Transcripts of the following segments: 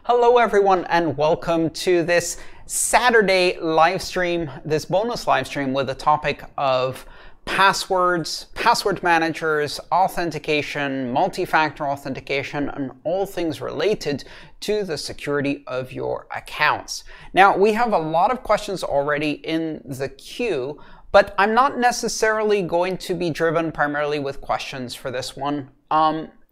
Hello everyone and welcome to this Saturday live stream, this bonus live stream with the topic of passwords, password managers, authentication, multi-factor authentication, and all things related to the security of your accounts. Now, we have a lot of questions already in the queue, but I'm not necessarily going to be driven primarily with questions for this one.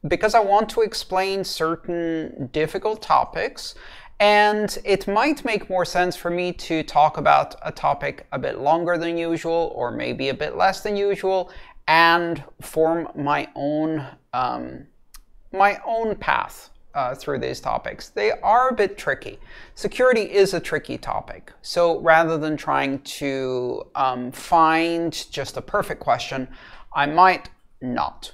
Because I want to explain certain difficult topics, and it might make more sense for me to talk about a topic a bit longer than usual, or maybe a bit less than usual, and form my own path through these topics. They are a bit tricky. Security is a tricky topic, so rather than trying to find just a perfect question, I might not.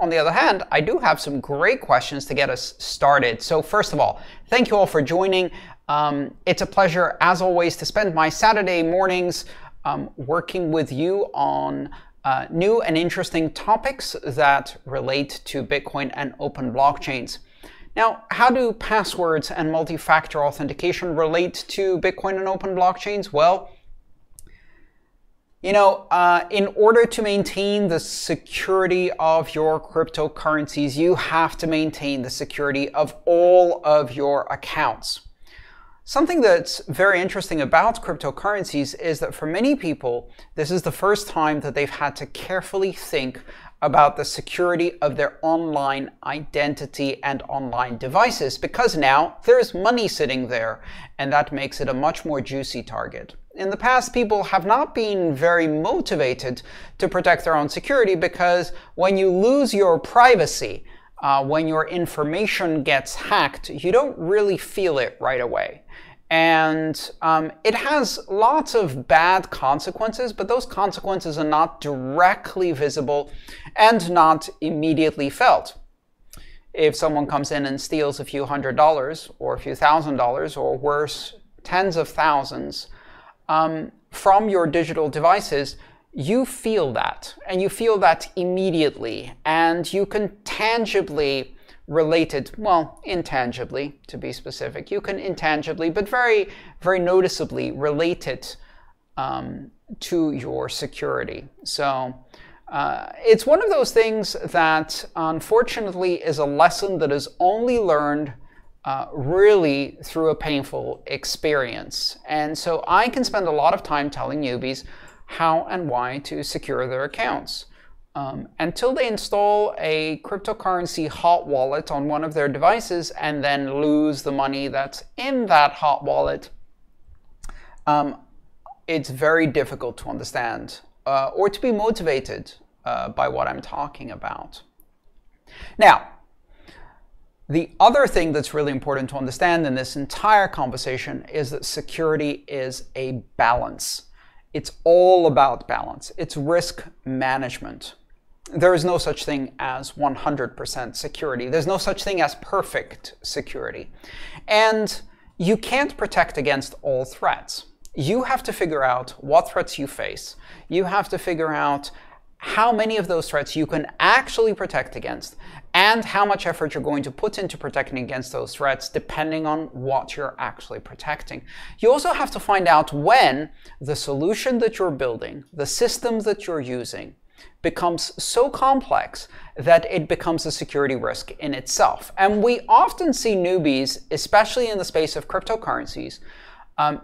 On the other hand, I do have some great questions to get us started. So first of all, thank you all for joining. It's a pleasure, as always, to spend my Saturday mornings working with you on new and interesting topics that relate to Bitcoin and open blockchains. Now, how do passwords and multi-factor authentication relate to Bitcoin and open blockchains? Well, you know, in order to maintain the security of your cryptocurrencies, you have to maintain the security of all of your accounts. Something that's very interesting about cryptocurrencies is that for many people, this is the first time that they've had to carefully think about the security of their online identity and online devices, because now there's money sitting there, and that makes it a much more juicy target. In the past, people have not been very motivated to protect their own security because when you lose your privacy, when your information gets hacked, you don't really feel it right away. And it has lots of bad consequences, but those consequences are not directly visible and not immediately felt. If someone comes in and steals a few $100s or a few $1,000s or worse, tens of thousands, from your digital devices, you feel that, and you feel that immediately, and you can tangibly relate it, well, intangibly to be specific. You can intangibly, but very, very noticeably relate it to your security. So it's one of those things that unfortunately is a lesson that is only learned really through a painful experience. And so I can spend a lot of time telling newbies how and why to secure their accounts. Until they install a cryptocurrency hot wallet on one of their devices and then lose the money that's in that hot wallet, it's very difficult to understand or to be motivated by what I'm talking about. Now, the other thing that's really important to understand in this entire conversation is that security is a balance. It's all about balance. It's risk management. There is no such thing as 100% security. There's no such thing as perfect security. And you can't protect against all threats. You have to figure out what threats you face. You have to figure out how many of those threats you can actually protect against, and how much effort you're going to put into protecting against those threats depending on what you're actually protecting. You also have to find out when the solution that you're building, the system that you're using, becomes so complex that it becomes a security risk in itself. And we often see newbies, especially in the space of cryptocurrencies,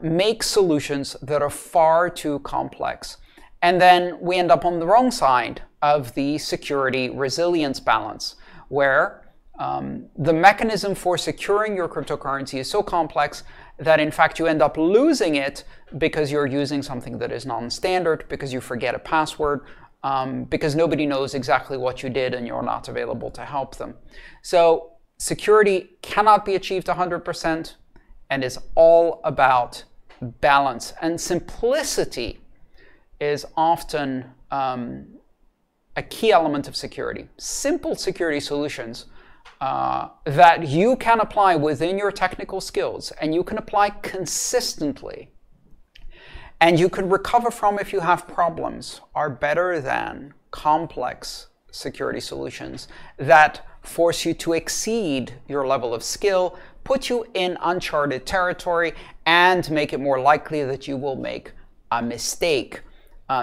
make solutions that are far too complex. And then we end up on the wrong side of the security resilience balance, where the mechanism for securing your cryptocurrency is so complex that in fact you end up losing it because you're using something that is non-standard, because you forget a password, because nobody knows exactly what you did and you're not available to help them. So security cannot be achieved 100% and is all about balance. And simplicity is often a key element of security. Simple security solutions that you can apply within your technical skills and you can apply consistently and you can recover from if you have problems are better than complex security solutions that force you to exceed your level of skill, put you in uncharted territory and make it more likely that you will make a mistake.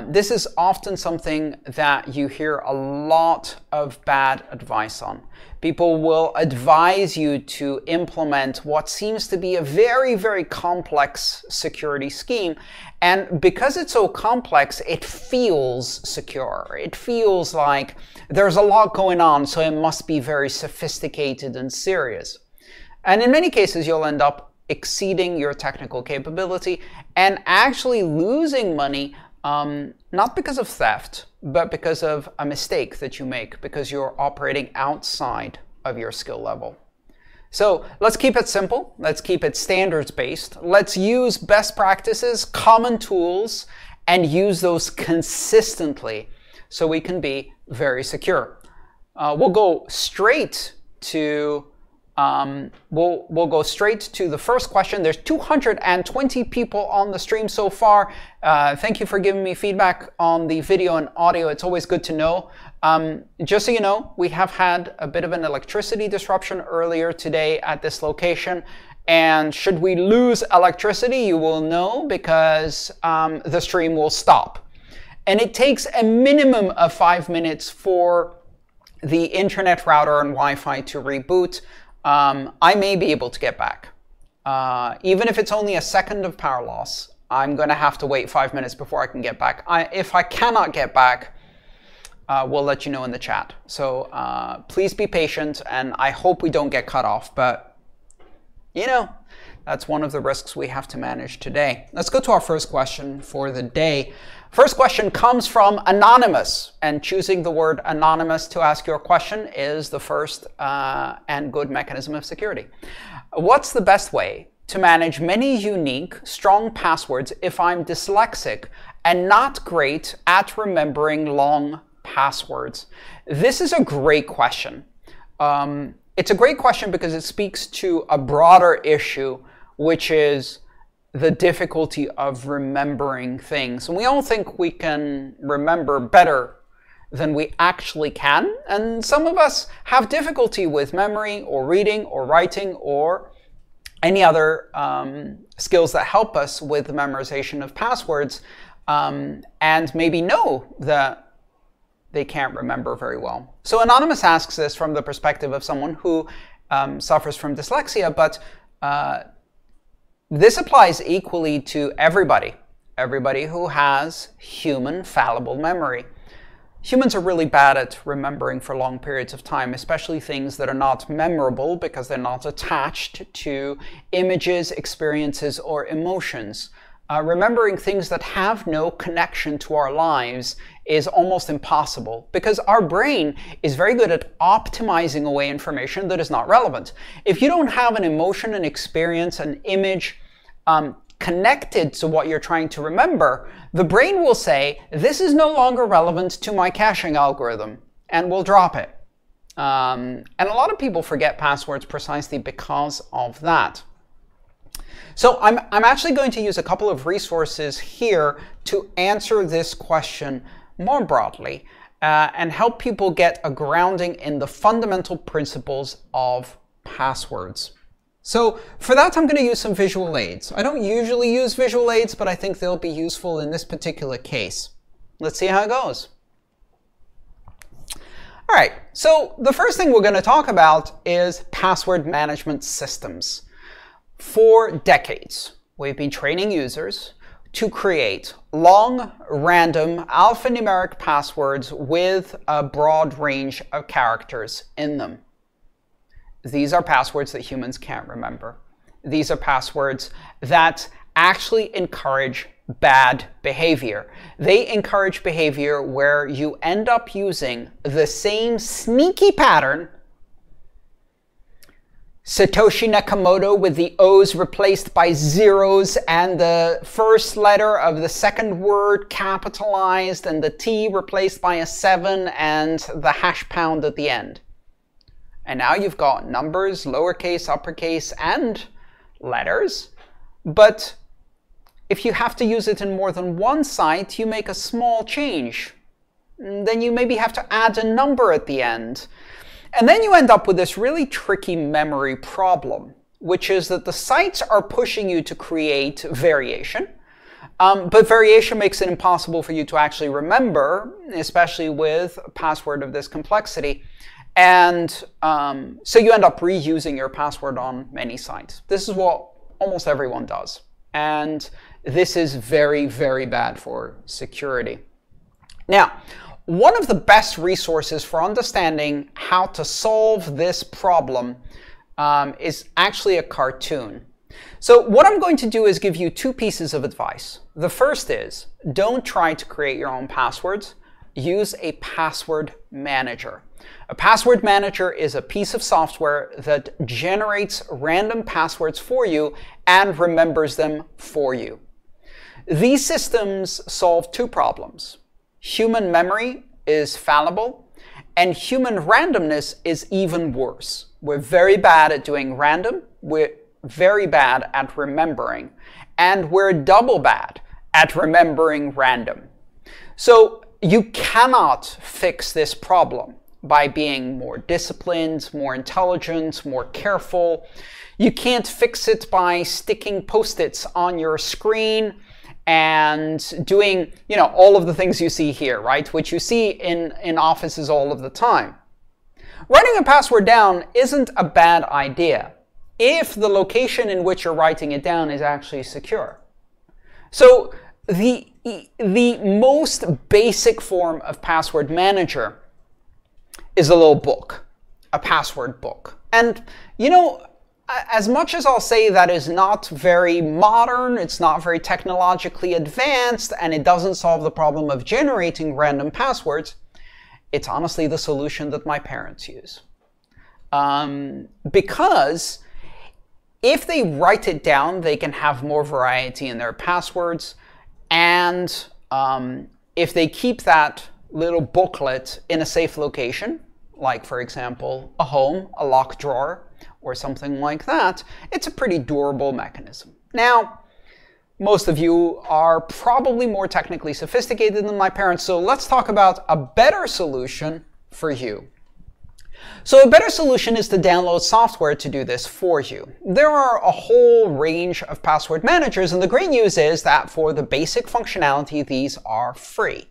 This is often something that you hear a lot of bad advice on. People will advise you to implement what seems to be a very, very complex security scheme. And because it's so complex, it feels secure. It feels like there's a lot going on, so it must be very sophisticated and serious. And in many cases, you'll end up exceeding your technical capability and actually losing money, not because of theft, but because of a mistake that you make, because you're operating outside of your skill level. So let's keep it simple. Let's keep it standards-based. Let's use best practices, common tools, and use those consistently so we can be very secure. We'll go straight to we'll go straight to the first question. There's 220 people on the stream so far. Thank you for giving me feedback on the video and audio. It's always good to know. Just so you know, we have had a bit of an electricity disruption earlier today at this location. And should we lose electricity, you will know because the stream will stop. And it takes a minimum of 5 minutes for the internet router and Wi-Fi to reboot. I may be able to get back. Even if it's only a second of power loss, I'm going to have to wait 5 minutes before I can get back. If I cannot get back, we'll let you know in the chat. So please be patient, and I hope we don't get cut off. But, you know, that's one of the risks we have to manage today. Let's go to our first question for the day. First question comes from Anonymous, and choosing the word anonymous to ask your question is the first and good mechanism of security. What's the best way to manage many unique, strong passwords if I'm dyslexic and not great at remembering long passwords? This is a great question. It's a great question because it speaks to a broader issue, which is the difficulty of remembering things. And we all think we can remember better than we actually can. And some of us have difficulty with memory or reading or writing or any other skills that help us with the memorization of passwords, and maybe know that they can't remember very well. So Anonymous asks this from the perspective of someone who suffers from dyslexia, but this applies equally to everybody who has human fallible memory. Humans are really bad at remembering for long periods of time, especially things that are not memorable because they're not attached to images, experiences, or emotions. Remembering things that have no connection to our lives is almost impossible because our brain is very good at optimizing away information that is not relevant. If you don't have an emotion, an experience, an image connected to what you're trying to remember, the brain will say, this is no longer relevant to my caching algorithm, and will drop it. And a lot of people forget passwords precisely because of that. So I'm actually going to use a couple of resources here to answer this question more broadly and help people get a grounding in the fundamental principles of passwords. So for that, I'm going to use some visual aids. I don't usually use visual aids, but I think they'll be useful in this particular case. Let's see how it goes. All right, so the first thing we're going to talk about is password management systems. For decades, we've been training users to create long, random, alphanumeric passwords with a broad range of characters in them. These are passwords that humans can't remember. These are passwords that actually encourage bad behavior. They encourage behavior where you end up using the same sneaky pattern, Satoshi Nakamoto with the O's replaced by zeros and the first letter of the second word capitalized and the T replaced by a 7 and the hash pound at the end. And now you've got numbers, lowercase, uppercase, and letters. But if you have to use it in more than one site, you make a small change. Then you maybe have to add a number at the end. And then you end up with this really tricky memory problem. which is that the sites are pushing you to create variation. But variation makes it impossible for you to actually remember, especially with a password of this complexity. And so you end up reusing your password on many sites. This is what almost everyone does. And this is very, very bad for security. Now, one of the best resources for understanding how to solve this problem is actually a cartoon. So what I'm going to do is give you two pieces of advice. The first is, don't try to create your own passwords. Use a password manager. A password manager is a piece of software that generates random passwords for you and remembers them for you. These systems solve two problems. Human memory is fallible, and human randomness is even worse. We're very bad at doing random. We're very bad at remembering, and we're double bad at remembering random. So you cannot fix this problem by being more disciplined, more intelligent, more careful. You can't fix it by sticking Post-its on your screen and doing, all of the things you see here, right? Which you see in offices all of the time. Writing a password down isn't a bad idea if the location in which you're writing it down is actually secure. So the most basic form of password manager is a little book, a password book. And, as much as I'll say that is not very modern, it's not very technologically advanced, and it doesn't solve the problem of generating random passwords, it's honestly the solution that my parents use. Because if they write it down, they can have more variety in their passwords. And if they keep that little booklet in a safe location, like, for example, a home, a locked drawer, or something like that, it's a pretty durable mechanism. Now, most of you are probably more technically sophisticated than my parents, so let's talk about a better solution for you. So a better solution is to download software to do this for you. There are a whole range of password managers, and the great news is that for the basic functionality, these are free.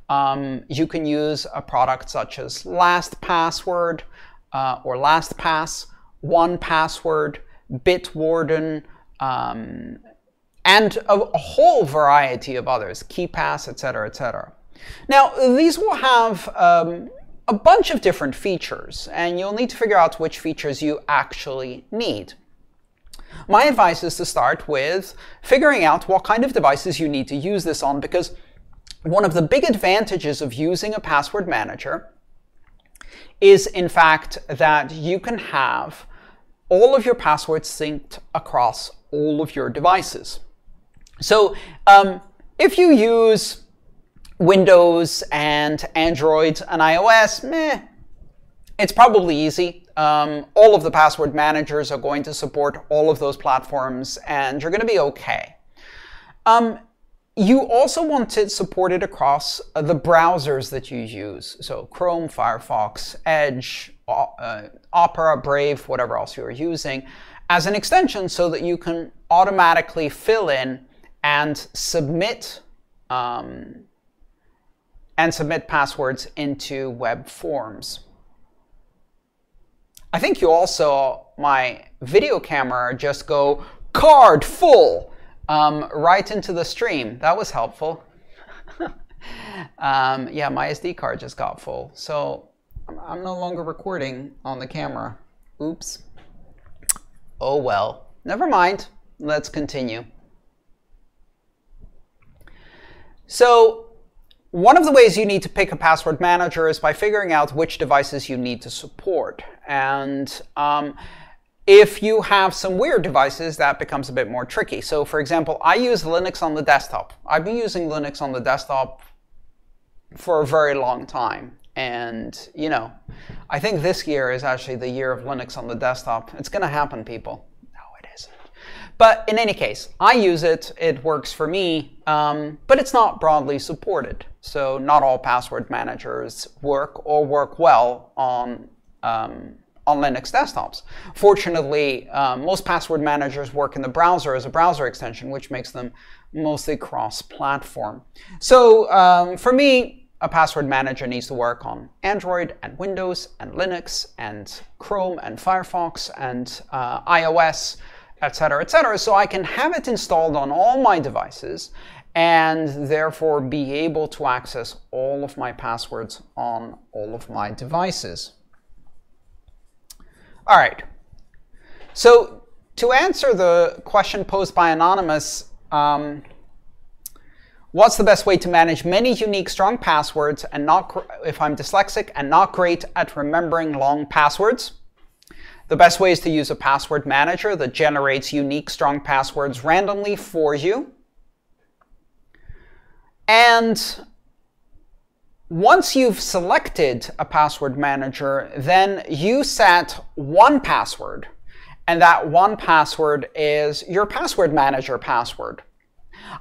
You can use a product such as LastPassword or LastPass, 1Password, Bitwarden, and a whole variety of others, KeePass, etc., etc. Now, these will have a bunch of different features, and you'll need to figure out which features you actually need. My advice is to start with figuring out what kind of devices you need to use this on, because one of the big advantages of using a password manager is, in fact, that you can have all of your passwords synced across all of your devices. So if you use Windows and Android and iOS, it's probably easy. All of the password managers are going to support all of those platforms, and you're going to be okay. You also want it supported across the browsers that you use. So Chrome, Firefox, Edge, Opera, Brave, whatever else you're using, as an extension so that you can automatically fill in and submit passwords into web forms. I think you all saw my video camera just go card full right into the stream. That was helpful. Yeah, my SD card just got full. So I'm no longer recording on the camera. Oops. Oh well. Never mind. Let's continue. So one of the ways you need to pick a password manager is by figuring out which devices you need to support. And if you have some weird devices, that becomes a bit more tricky. So for example, I use Linux on the desktop. I've been using Linux on the desktop for a very long time. And, I think this year is actually the year of Linux on the desktop. It's going to happen, people. No, it isn't. But in any case, I use it. It works for me, but it's not broadly supported. So not all password managers work or work well on on Linux desktops. Fortunately, most password managers work in the browser as a browser extension, which makes them mostly cross-platform. So for me, a password manager needs to work on Android and Windows and Linux and Chrome and Firefox and iOS, etc., so I can have it installed on all my devices and therefore be able to access all of my passwords on all of my devices. All right. So to answer the question posed by Anonymous, what's the best way to manage many unique strong passwords and not, if I'm dyslexic and not great at remembering long passwords? The best way is to use a password manager that generates unique strong passwords randomly for you. And once you've selected a password manager, then you set one password, and that one password is your password manager password.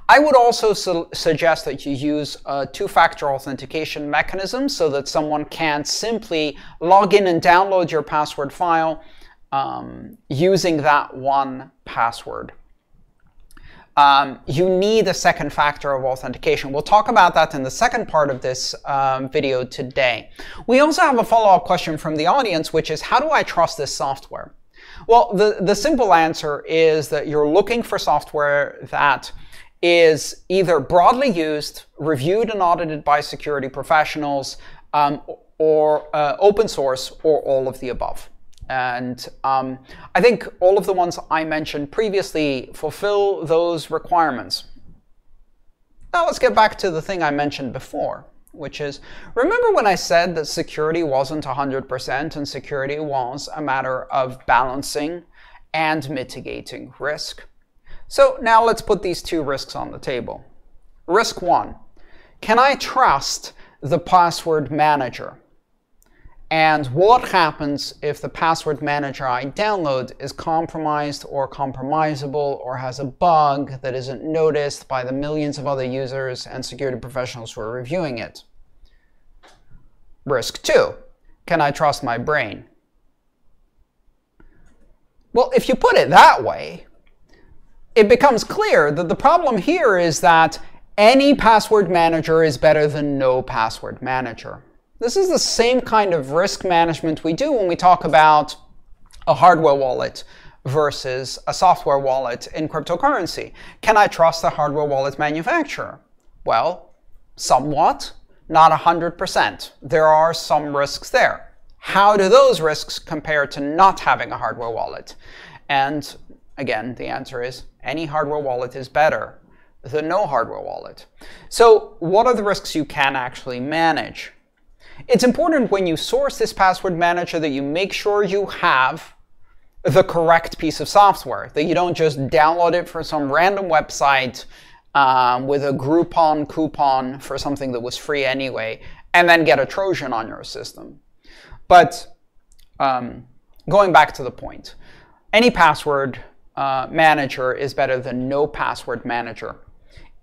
I would also suggest that you use a two-factor authentication mechanism so that someone can't simply log in and download your password file using that one password. You need a second factor of authentication. We'll talk about that in the second part of this video today. We also have a follow-up question from the audience, which is, how do I trust this software? Well, the simple answer is that you're looking for software that is either broadly used, reviewed and audited by security professionals, or open source, or all of the above. And I think all of the ones I mentioned previously fulfill those requirements. Now let's get back to the thing I mentioned before, which is, remember when I said that security wasn't 100% and security was a matter of balancing and mitigating risk? So now let's put these two risks on the table. Risk one, can I trust the password manager? And what happens if the password manager I download is compromised or compromisable or has a bug that isn't noticed by the millions of other users and security professionals who are reviewing it? Risk two, can I trust my brain? Well, if you put it that way, it becomes clear that the problem here is that any password manager is better than no password manager. This is the same kind of risk management we do when we talk about a hardware wallet versus a software wallet in cryptocurrency. Can I trust the hardware wallet manufacturer? Well, somewhat, not 100%. There are some risks there. How do those risks compare to not having a hardware wallet? And again, the answer is any hardware wallet is better than no hardware wallet. So what are the risks you can actually manage? It's important when you source this password manager that you make sure you have the correct piece of software, that you don't just download it from some random website with a Groupon coupon for something that was free anyway, and then get a Trojan on your system. But going back to the point, any password manager is better than no password manager.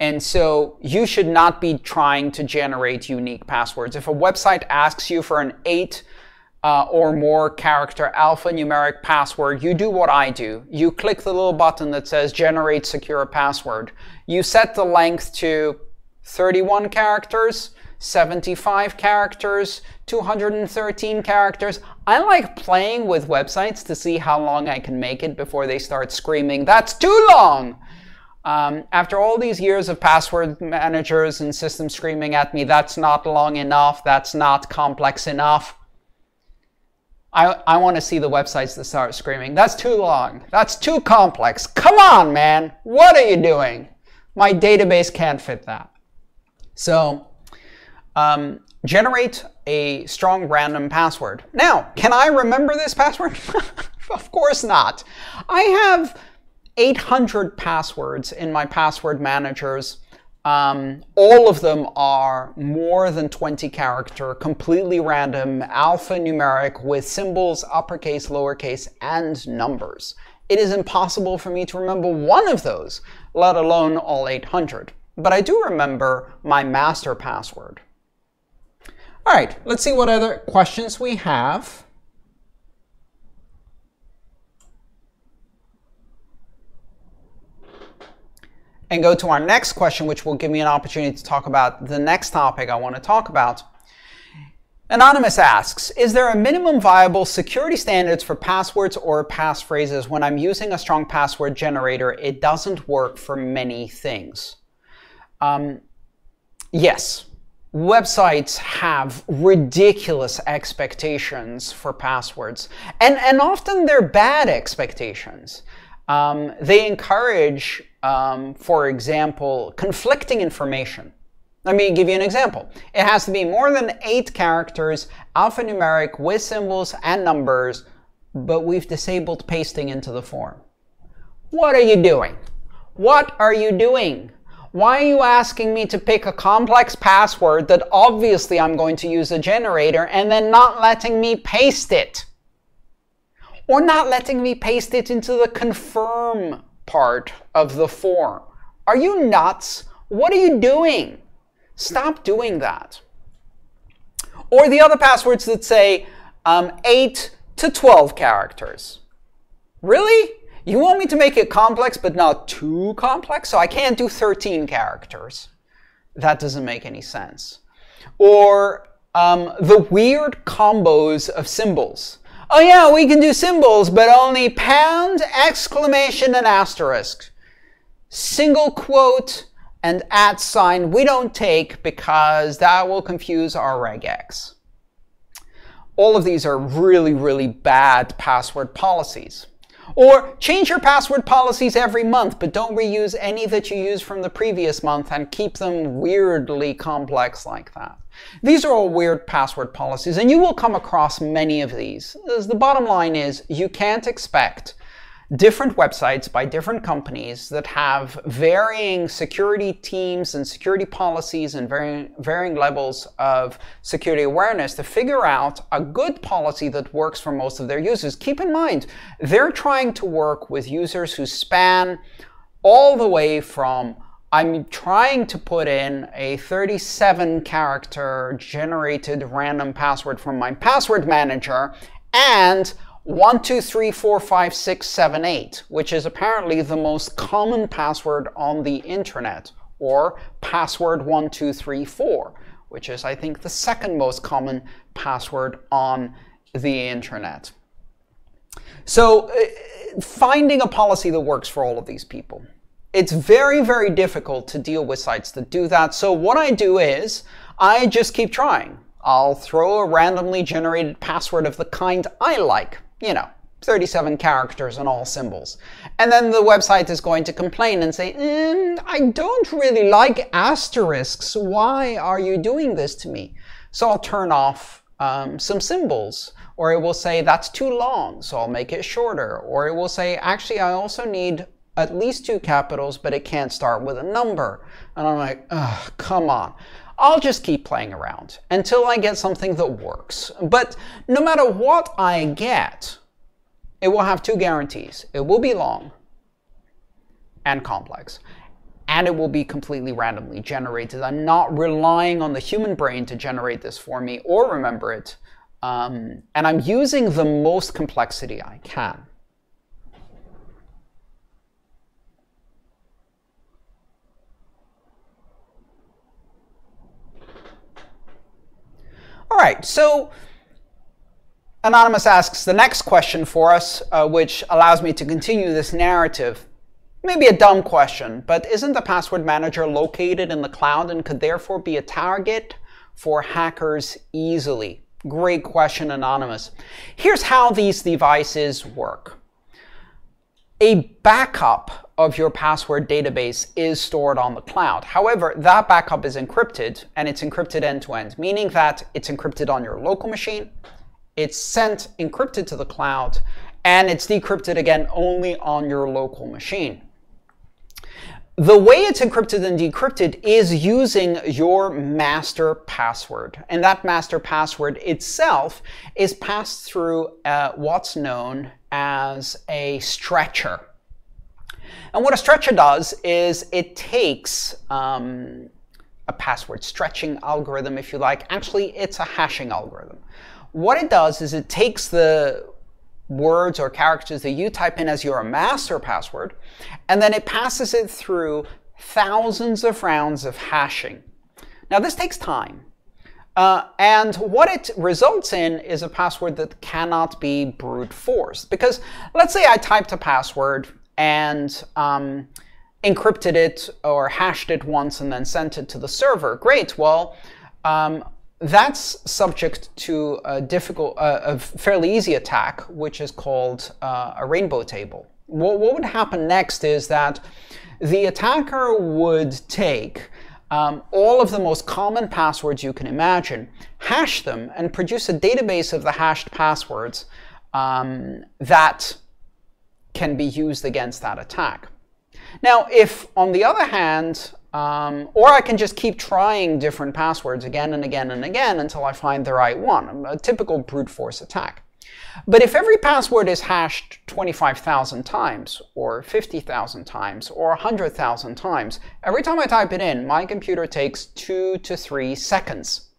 And so you should not be trying to generate unique passwords. If a website asks you for an 8 or more character alphanumeric password, you do what I do. You click the little button that says generate secure password. You set the length to 31 characters, 75 characters, 213 characters. I like playing with websites to see how long I can make it before they start screaming, "That's too long!" After all these years of password managers and systems screaming at me, "That's not long enough, that's not complex enough," I want to see the websites that start screaming, "That's too long, that's too complex. Come on, man, what are you doing? My database can't fit that." So generate a strong random password. Now, can I remember this password? Of course not. I have 800 passwords in my password managers. All of them are more than 20 character, completely random, alphanumeric with symbols, uppercase, lowercase, and numbers. It is impossible for me to remember one of those, let alone all 800. But I do remember my master password. All right, let's see what other questions we have. and go to our next question, which will give me an opportunity to talk about the next topic I want to talk about. Anonymous asks, is there a minimum viable security standards for passwords or passphrases? When I'm using a strong password generator, it doesn't work for many things. Yes, websites have ridiculous expectations for passwords, and often they're bad expectations. They encourage, for example, conflicting information. Let me give you an example. It has to be more than 8 characters, alphanumeric, with symbols and numbers, but we've disabled pasting into the form. What are you doing? What are you doing? Why are you asking me to pick a complex password that obviously I'm going to use a generator and then not letting me paste it? Or not letting me paste it into the confirm part of the form? Are you nuts? What are you doing? Stop doing that. Or the other passwords that say 8 to 12 characters. Really? You want me to make it complex but not too complex? So I can't do 13 characters. That doesn't make any sense. Or the weird combos of symbols. Oh yeah, we can do symbols, but only pound, exclamation, and asterisk. Single quote and @ we don't take because that will confuse our regex. All of these are really, really bad password policies. Or change your password policies every month, but don't reuse any that you used from the previous month and keep them weirdly complex like that. These are all weird password policies, and you will come across many of these. The bottom line is you can't expect different websites by different companies that have varying security teams and security policies and varying levels of security awareness to figure out a good policy that works for most of their users. Keep in mind, they're trying to work with users who span all the way from I'm trying to put in a 37-character generated random password from my password manager and 1, 2, 3, 4, 5, 6, 7, 8, which is apparently the most common password on the internet, or password 1, 2, 3, 4, which is, I think, the second most common password on the internet. So finding a policy that works for all of these people. It's very, very difficult to deal with sites that do that. So what I do is I just keep trying. I'll throw a randomly generated password of the kind I like. 37 characters and all symbols. And then the website is going to complain and say, I don't really like asterisks. Why are you doing this to me? So I'll turn off some symbols. Or it will say, that's too long, so I'll make it shorter. Or it will say, actually, I also need at least 2 capitals, but it can't start with a number. And I'm like, ugh, come on. I'll just keep playing around until I get something that works. But no matter what I get, it will have 2 guarantees. It will be long and complex, and it will be completely randomly generated. I'm not relying on the human brain to generate this for me or remember it, and I'm using the most complexity I can. All right, so Anonymous asks the next question for us, which allows me to continue this narrative. Maybe a dumb question, but isn't the password manager located in the cloud and could therefore be a target for hackers easily? Great question, Anonymous. Here's how these devices work. A backup of your password database is stored on the cloud. However, that backup is encrypted, and it's encrypted end-to-end, meaning that it's encrypted on your local machine, it's sent encrypted to the cloud, and it's decrypted again only on your local machine. The way it's encrypted and decrypted is using your master password. And that master password itself is passed through what's known as a stretcher. And what a stretcher does is it takes a password stretching algorithm, if you like. Actually, it's a hashing algorithm. What it does is it takes the words or characters that you type in as your master password, and then it passes it through thousands of rounds of hashing. Now this takes time. And what it results in is a password that cannot be brute forced. Because let's say I typed a password and encrypted it or hashed it once and then sent it to the server. Great. Well, that's subject to a fairly easy attack, which is called a rainbow table. What would happen next is that the attacker would take all of the most common passwords you can imagine, hash them, and produce a database of the hashed passwords that can be used against that attack. Now, if, on the other hand, or I can just keep trying different passwords again and again and again until I find the right one, a typical brute force attack. But if every password is hashed 25,000 times, or 50,000 times, or 100,000 times, every time I type it in, my computer takes 2 to 3 seconds.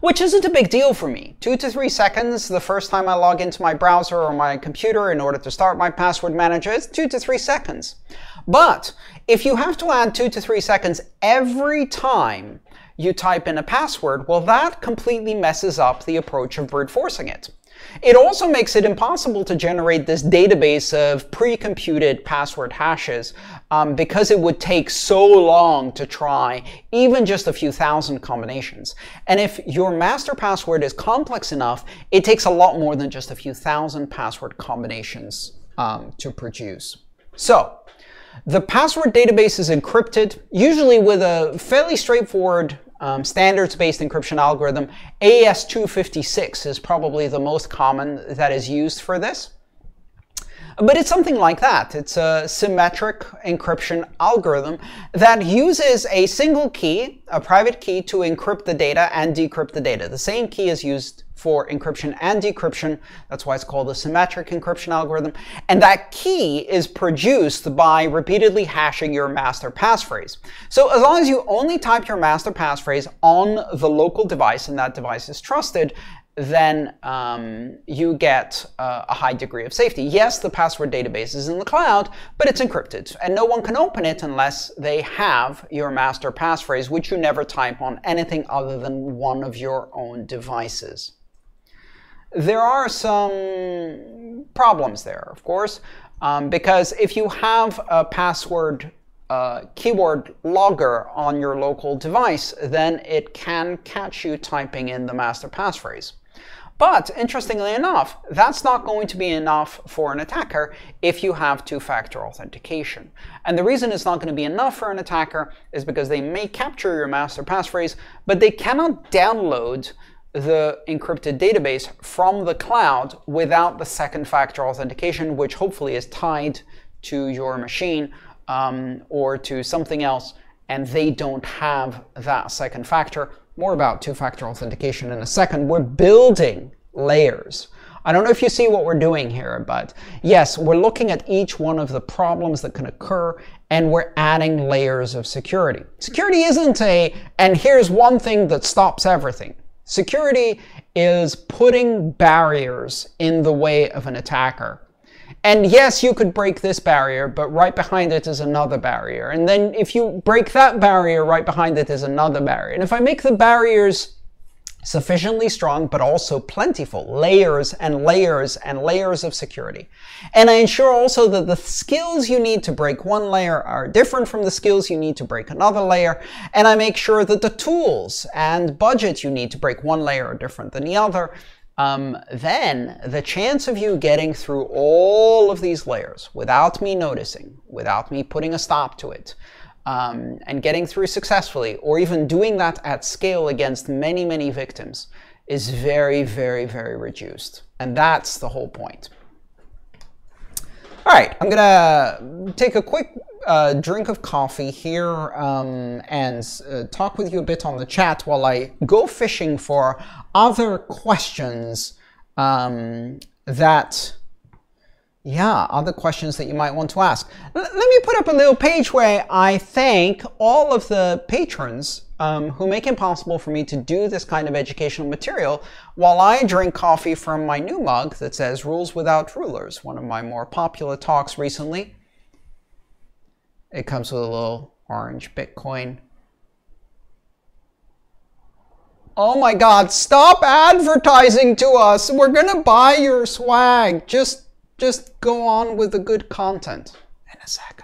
Which isn't a big deal for me. 2 to 3 seconds the first time I log into my browser or my computer in order to start my password manager, it's 2 to 3 seconds. But if you have to add 2 to 3 seconds every time you type in a password, well, that completely messes up the approach of brute forcing it. It also makes it impossible to generate this database of pre-computed password hashes because it would take so long to try even just a few thousand combinations. And if your master password is complex enough, it takes a lot more than just a few thousand password combinations to produce. So the password database is encrypted, usually with a fairly straightforward standards-based encryption algorithm. AES-256 is probably the most common that is used for this. But it's something like that. It's a symmetric encryption algorithm that uses a single key, a private key, to encrypt the data and decrypt the data. The same key is used for encryption and decryption. That's why it's called a symmetric encryption algorithm. And that key is produced by repeatedly hashing your master passphrase. So as long as you only type your master passphrase on the local device and that device is trusted, then you get a high degree of safety. Yes, the password database is in the cloud, but it's encrypted, and no one can open it unless they have your master passphrase, which you never type on anything other than one of your own devices. There are some problems there, of course, because if you have a password keyword logger on your local device, then it can catch you typing in the master passphrase. But interestingly enough, that's not going to be enough for an attacker if you have two-factor authentication. And the reason it's not going to be enough for an attacker is because they may capture your master passphrase, but they cannot download the encrypted database from the cloud without the second-factor authentication, which hopefully is tied to your machine or to something else, and they don't have that second factor. More about two-factor authentication in a second. We're building layers. I don't know if you see what we're doing here, but yes, we're looking at each one of the problems that can occur, and we're adding layers of security. Security isn't and here's one thing that stops everything. Security is putting barriers in the way of an attacker. And yes, you could break this barrier, but right behind it is another barrier. And then if you break that barrier, right behind it is another barrier. And if I make the barriers sufficiently strong, but also plentiful, layers and layers and layers of security. And I ensure also that the skills you need to break one layer are different from the skills you need to break another layer. And I make sure that the tools and budget you need to break one layer are different than the other. Then the chance of you getting through all of these layers without me noticing, without me putting a stop to it, and getting through successfully, or even doing that at scale against many, many victims, is very, very, very reduced. And that's the whole point. All right, I'm gonna take a quick drink of coffee here and talk with you a bit on the chat while I go fishing for other questions other questions that you might want to ask. Let me put up a little page where I thank all of the patrons who make it possible for me to do this kind of educational material while I drink coffee from my new mug that says Rules Without Rulers, one of my more popular talks recently. It comes with a little orange Bitcoin. Oh my God, stop advertising to us. We're gonna buy your swag. Just go on with the good content in a second.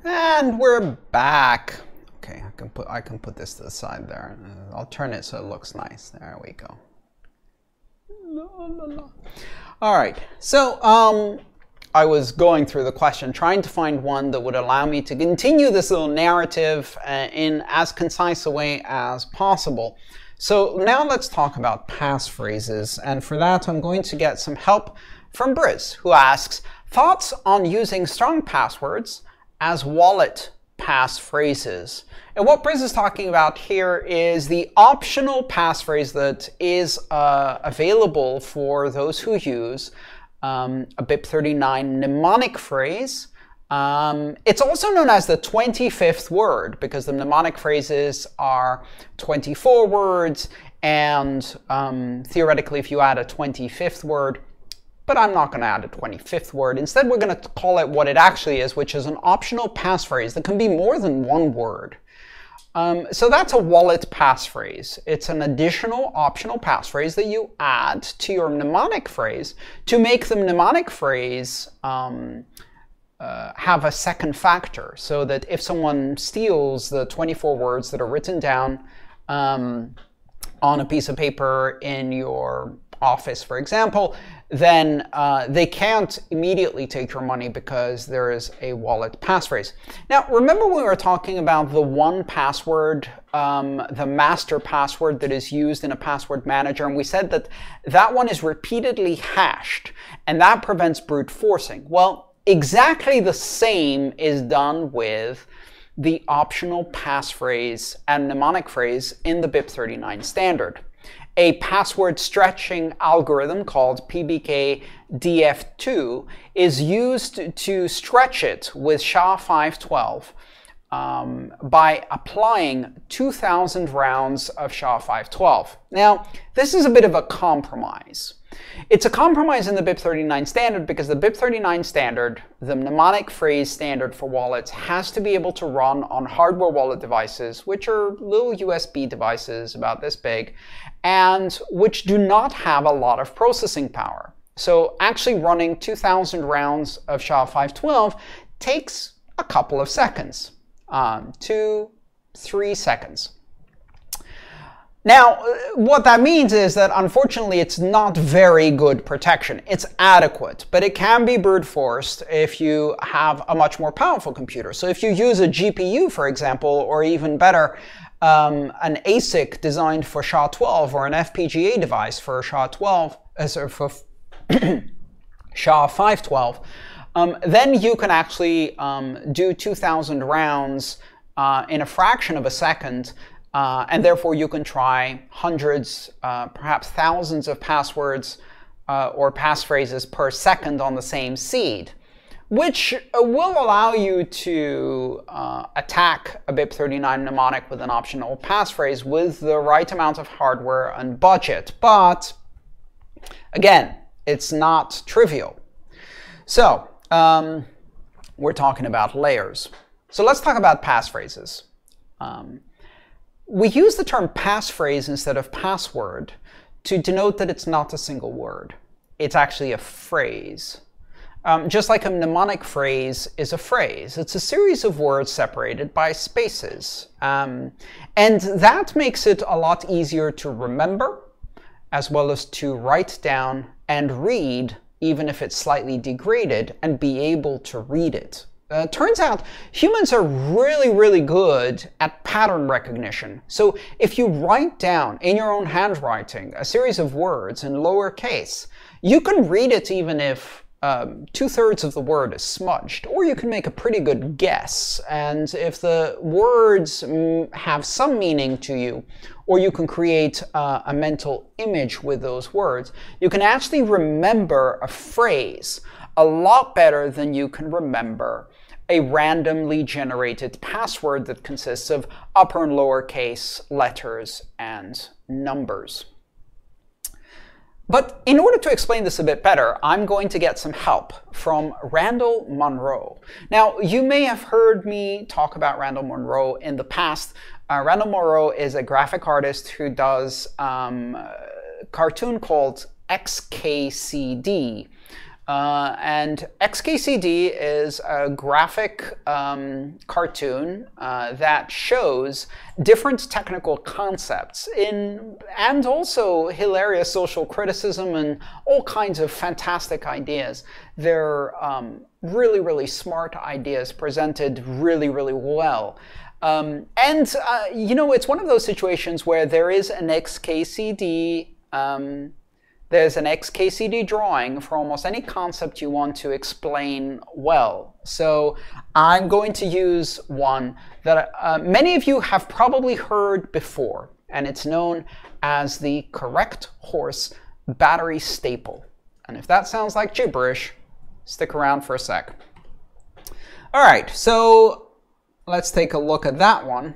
And we're back. Okay, I can put this to the side there. I'll turn it so it looks nice. There we go. La, la, la. All right. So I was going through the question, trying to find one that would allow me to continue this little narrative in as concise a way as possible. So now let's talk about passphrases. And for that, I'm going to get some help from Briz, who asks, thoughts on using strong passwords as wallet passphrases. And what Briz is talking about here is the optional passphrase that is available for those who use a BIP39 mnemonic phrase. It's also known as the 25th word because the mnemonic phrases are 24 words, and theoretically if you add a 25th word, but I'm not going to add a 25th word. Instead, we're going to call it what it actually is, which is an optional passphrase that can be more than one word. So that's a wallet passphrase. It's an additional optional passphrase that you add to your mnemonic phrase to make the mnemonic phrase have a second factor, so that if someone steals the 24 words that are written down on a piece of paper in your office, for example, then they can't immediately take your money because there is a wallet passphrase. Now, remember we were talking about the one password, the master password that is used in a password manager, and we said that that one is repeatedly hashed, and that prevents brute forcing. Well, exactly the same is done with the optional passphrase and mnemonic phrase in the BIP39 standard. A password stretching algorithm called PBK-DF2 is used to stretch it with SHA-512 by applying 2,000 rounds of SHA-512. Now, this is a bit of a compromise. It's a compromise in the BIP39 standard because the BIP39 standard, the mnemonic phrase standard for wallets, has to be able to run on hardware wallet devices, which are little USB devices about this big, and which do not have a lot of processing power. So actually running 2,000 rounds of SHA-512 takes a couple of seconds, 2-3 seconds. Now, what that means is that unfortunately it's not very good protection. It's adequate, but it can be brute forced if you have a much more powerful computer. So if you use a GPU, for example, or even better, an ASIC designed for SHA-12 or an FPGA device for SHA-12, for SHA-512, then you can actually do 2,000 rounds in a fraction of a second, and therefore you can try hundreds, perhaps thousands of passwords or passphrases per second on the same seed, which will allow you to attack a BIP39 mnemonic with an optional passphrase with the right amount of hardware and budget. But again, it's not trivial. So we're talking about layers. So let's talk about passphrases. We use the term passphrase instead of password to denote that it's not a single word. It's actually a phrase. Just like a mnemonic phrase is a phrase. It's a series of words separated by spaces. And that makes it a lot easier to remember, as well as to write down and read, even if it's slightly degraded, and be able to read it. Turns out humans are really, really good at pattern recognition. So if you write down in your own handwriting a series of words in lowercase, you can read it even if 2/3 of the word is smudged, or you can make a pretty good guess. And if the words have some meaning to you, or you can create a mental image with those words, you can actually remember a phrase a lot better than you can remember a randomly generated password that consists of upper and lowercase letters and numbers. But in order to explain this a bit better, I'm going to get some help from Randall Munroe. Now, you may have heard me talk about Randall Munroe in the past. Randall Munroe is a graphic artist who does a cartoon called XKCD. And XKCD is a graphic cartoon that shows different technical concepts and also hilarious social criticism and all kinds of fantastic ideas. They're really, really smart ideas presented really, really well. You know, it's one of those situations where there is an XKCD there's an XKCD drawing for almost any concept you want to explain well. So I'm going to use one that many of you have probably heard before, and it's known as the correct horse battery staple. And if that sounds like gibberish, stick around for a sec. All right, so let's take a look at that one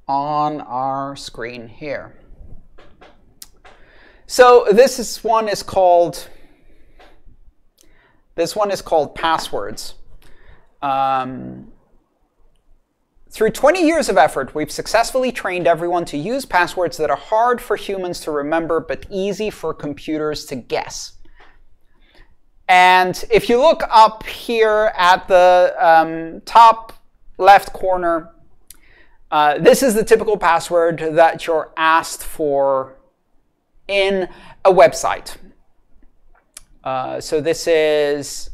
on our screen here. So this one is called passwords. Through 20 years of effort, we've successfully trained everyone to use passwords that are hard for humans to remember but easy for computers to guess. And if you look up here at the top left corner, this is the typical password that you're asked for in a website. So this is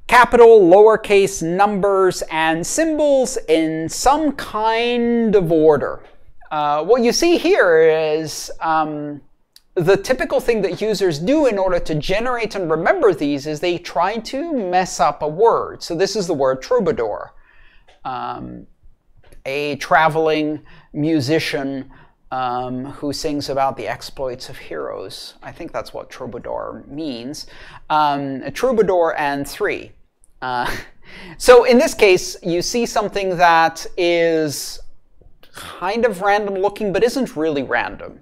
capital, lowercase numbers, and symbols in some kind of order. What you see here is the typical thing that users do in order to generate and remember these is they try to mess up a word. So this is the word troubadour, a traveling musician who sings about the exploits of heroes. I think that's what troubadour means. A troubadour and 3. So in this case, you see something that is kind of random looking, but isn't really random.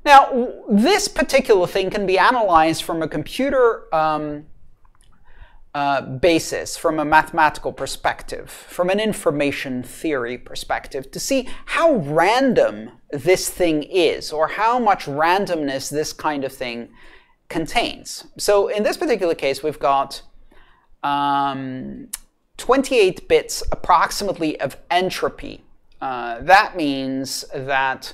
Now, this particular thing can be analyzed from a computer basis, from a mathematical perspective, from an information theory perspective, to see how random this thing is, or how much randomness this kind of thing contains. So in this particular case, we've got 28 bits approximately of entropy. That means that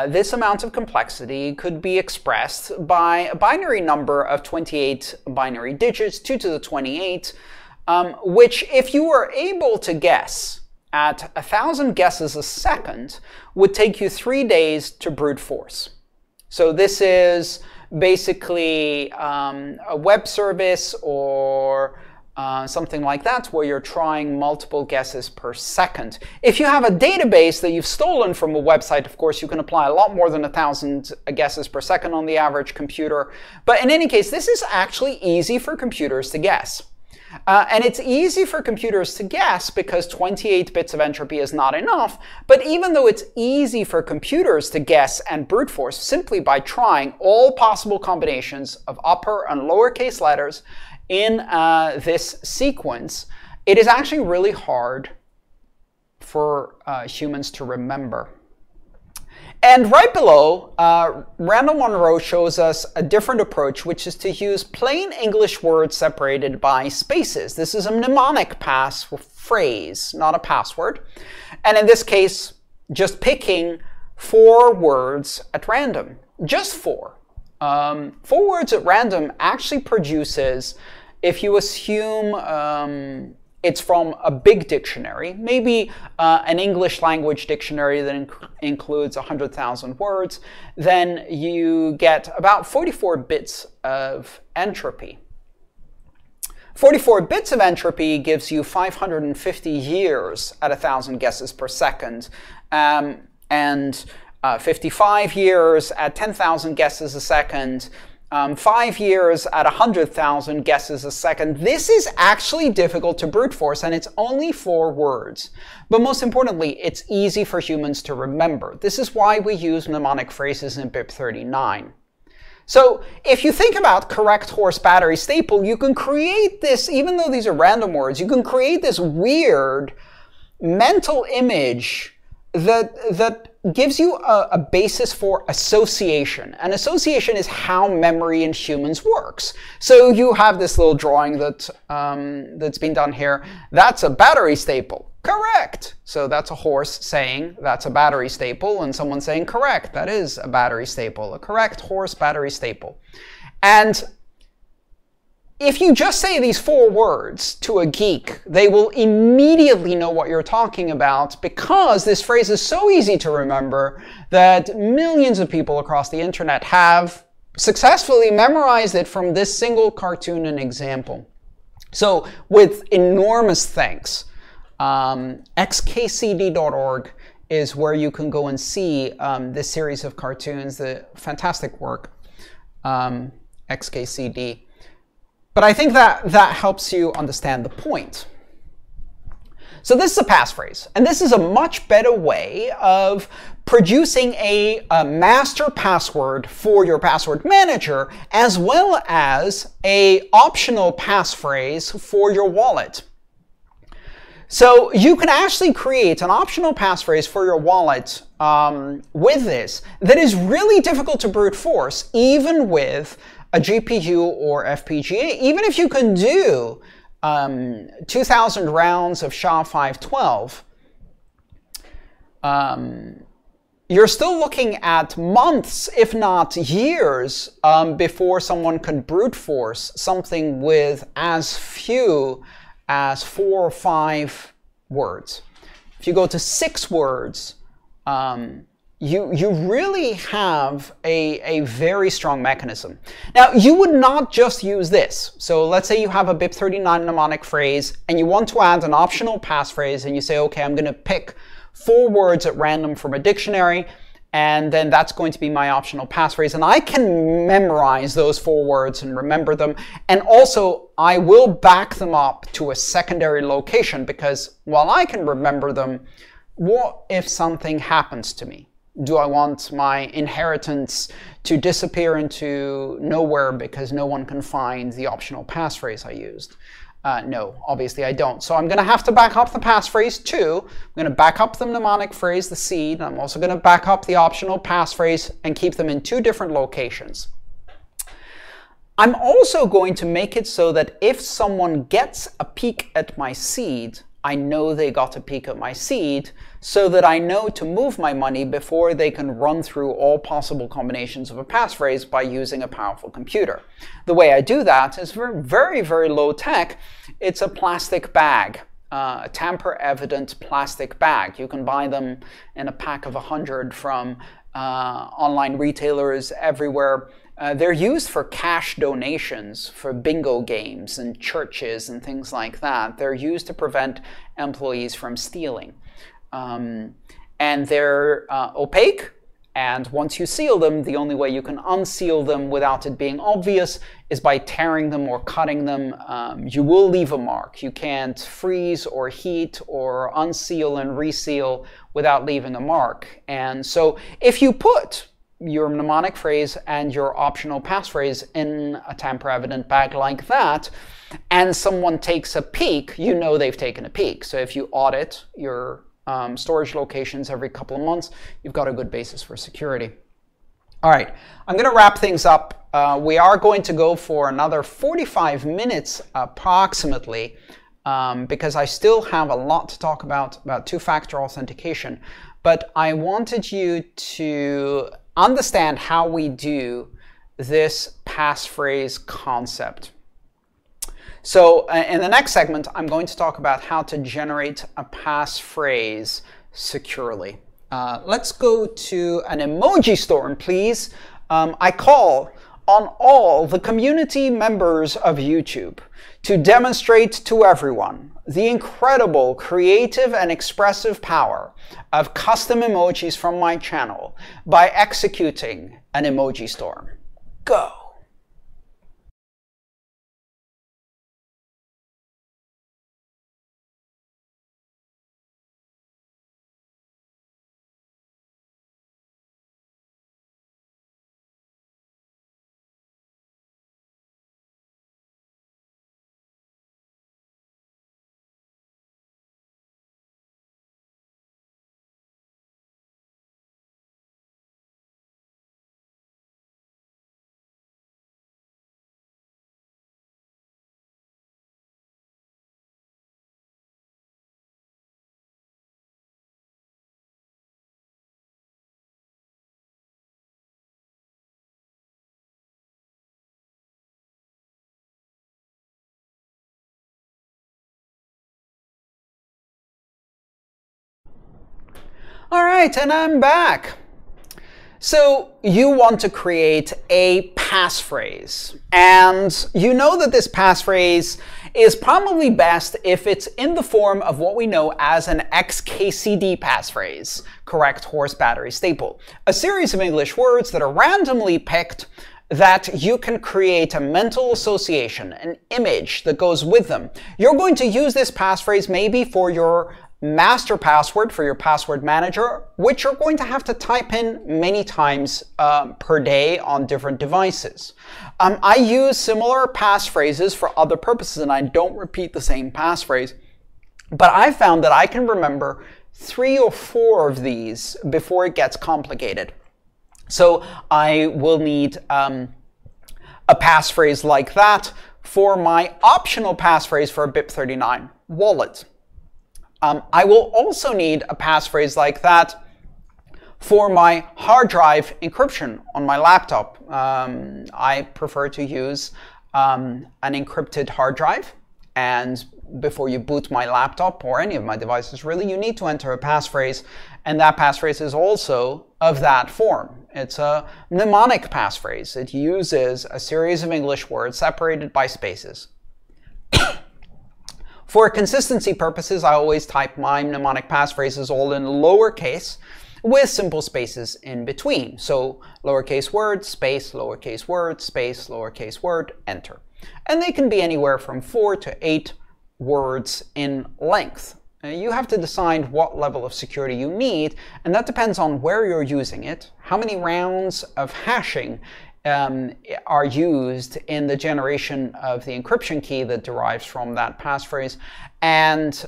this amount of complexity could be expressed by a binary number of 28 binary digits, 2 to the 28, which, if you were able to guess at 1,000 guesses a second, would take you 3 days to brute force. So this is basically a web service or something like that, where you're trying multiple guesses per second. If you have a database that you've stolen from a website, of course, you can apply a lot more than 1,000 guesses per second on the average computer. But in any case, this is actually easy for computers to guess. And it's easy for computers to guess because 28 bits of entropy is not enough. But even though it's easy for computers to guess and brute force simply by trying all possible combinations of upper and lowercase letters in this sequence, it is actually really hard for humans to remember. And right below, Randall Munro shows us a different approach, which is to use plain English words separated by spaces. This is a mnemonic passphrase, not a password. And in this case, just picking 4 words at random. Just 4. 4 words at random actually produces, if you assume it's from a big dictionary, maybe an English language dictionary that includes 100,000 words, then you get about 44 bits of entropy. 44 bits of entropy gives you 550 years at 1,000 guesses per second, and 55 years at 10,000 guesses a second, 5 years at 100,000 guesses a second. This is actually difficult to brute force, and it's only 4 words. But most importantly, it's easy for humans to remember. This is why we use mnemonic phrases in BIP39. So if you think about correct horse battery staple, you can create this, even though these are random words, you can create this weird mental image that gives you a basis for association. And association is how memory in humans works. So you have this little drawing that's been done here. That's a battery staple. Correct. So that's a horse saying that's a battery staple, and someone saying correct. That is a battery staple, a correct horse battery staple. And if you just say these 4 words to a geek, they will immediately know what you're talking about, because this phrase is so easy to remember that millions of people across the internet have successfully memorized it from this single cartoon and example. So with enormous thanks, xkcd.org is where you can go and see this series of cartoons, the fantastic work, xkcd. But I think that helps you understand the point. So this is a passphrase, and this is a much better way of producing a master password for your password manager, as well as an optional passphrase for your wallet. So you can actually create an optional passphrase for your wallet with this that is really difficult to brute force, even with a GPU or FPGA. Even if you can do 2,000 rounds of SHA-512, you're still looking at months, if not years, before someone can brute force something with as few as 4 or 5 words. If you go to 6 words, you really have a very strong mechanism. Now, you would not just use this. So let's say you have a BIP39 mnemonic phrase and you want to add an optional passphrase, and you say, okay, I'm going to pick 4 words at random from a dictionary, and then that's going to be my optional passphrase. And I can memorize those 4 words and remember them. And also, I will back them up to a secondary location, because while I can remember them, what if something happens to me? Do I want my inheritance to disappear into nowhere because no one can find the optional passphrase I used? No, obviously I don't. So I'm going to have to back up the passphrase too. I'm going to back up the mnemonic phrase, the seed. I'm also going to back up the optional passphrase and keep them in 2 different locations. I'm also going to make it so that if someone gets a peek at my seed, I know they got a peek at my seed, so that I know to move my money before they can run through all possible combinations of a passphrase by using a powerful computer. The way I do that is very, very low tech. It's a plastic bag, a tamper-evident plastic bag. You can buy them in a pack of 100 from online retailers everywhere. They're used for cash donations for bingo games and churches and things like that. They're used to prevent employees from stealing. And they're opaque, and once you seal them, the only way you can unseal them without it being obvious is by tearing them or cutting them. You will leave a mark. You can't freeze or heat or unseal and reseal without leaving a mark. And so if you put your mnemonic phrase and your optional passphrase in a tamper-evident bag like that, and someone takes a peek, you know they've taken a peek. So if you audit your storage locations every couple of months, you've got a good basis for security. All right, I'm going to wrap things up. We are going to go for another 45 minutes approximately, because I still have a lot to talk about two-factor authentication. But I wanted you to understand how we do this passphrase concept. So in the next segment, I'm going to talk about how to generate a passphrase securely. Let's go to an emoji storm, please. I call on all the community members of YouTube to demonstrate to everyone the incredible creative and expressive power of custom emojis from my channel by executing an emoji storm. Go! All right, and I'm back. So you want to create a passphrase, and you know that this passphrase is probably best if it's in the form of what we know as an XKCD passphrase, correct horse battery staple, a series of English words that are randomly picked that you can create a mental association, an image that goes with them. You're going to use this passphrase maybe for your master password, for your password manager, which you're going to have to type in many times per day on different devices. I use similar passphrases for other purposes, and I don't repeat the same passphrase, but I found that I can remember 3 or 4 of these before it gets complicated. So I will need a passphrase like that for my optional passphrase for a BIP39 wallet. I will also need a passphrase like that for my hard drive encryption on my laptop. I prefer to use an encrypted hard drive, and before you boot my laptop or any of my devices, really, you need to enter a passphrase, and that passphrase is also of that form. It's a mnemonic passphrase. It uses a series of English words separated by spaces. For consistency purposes, I always type my mnemonic passphrases all in lowercase with simple spaces in between. So lowercase word, space, lowercase word, space, lowercase word, enter. And they can be anywhere from 4 to 8 words in length. You have to decide what level of security you need, and that depends on where you're using it, how many rounds of hashing are used in the generation of the encryption key that derives from that passphrase, and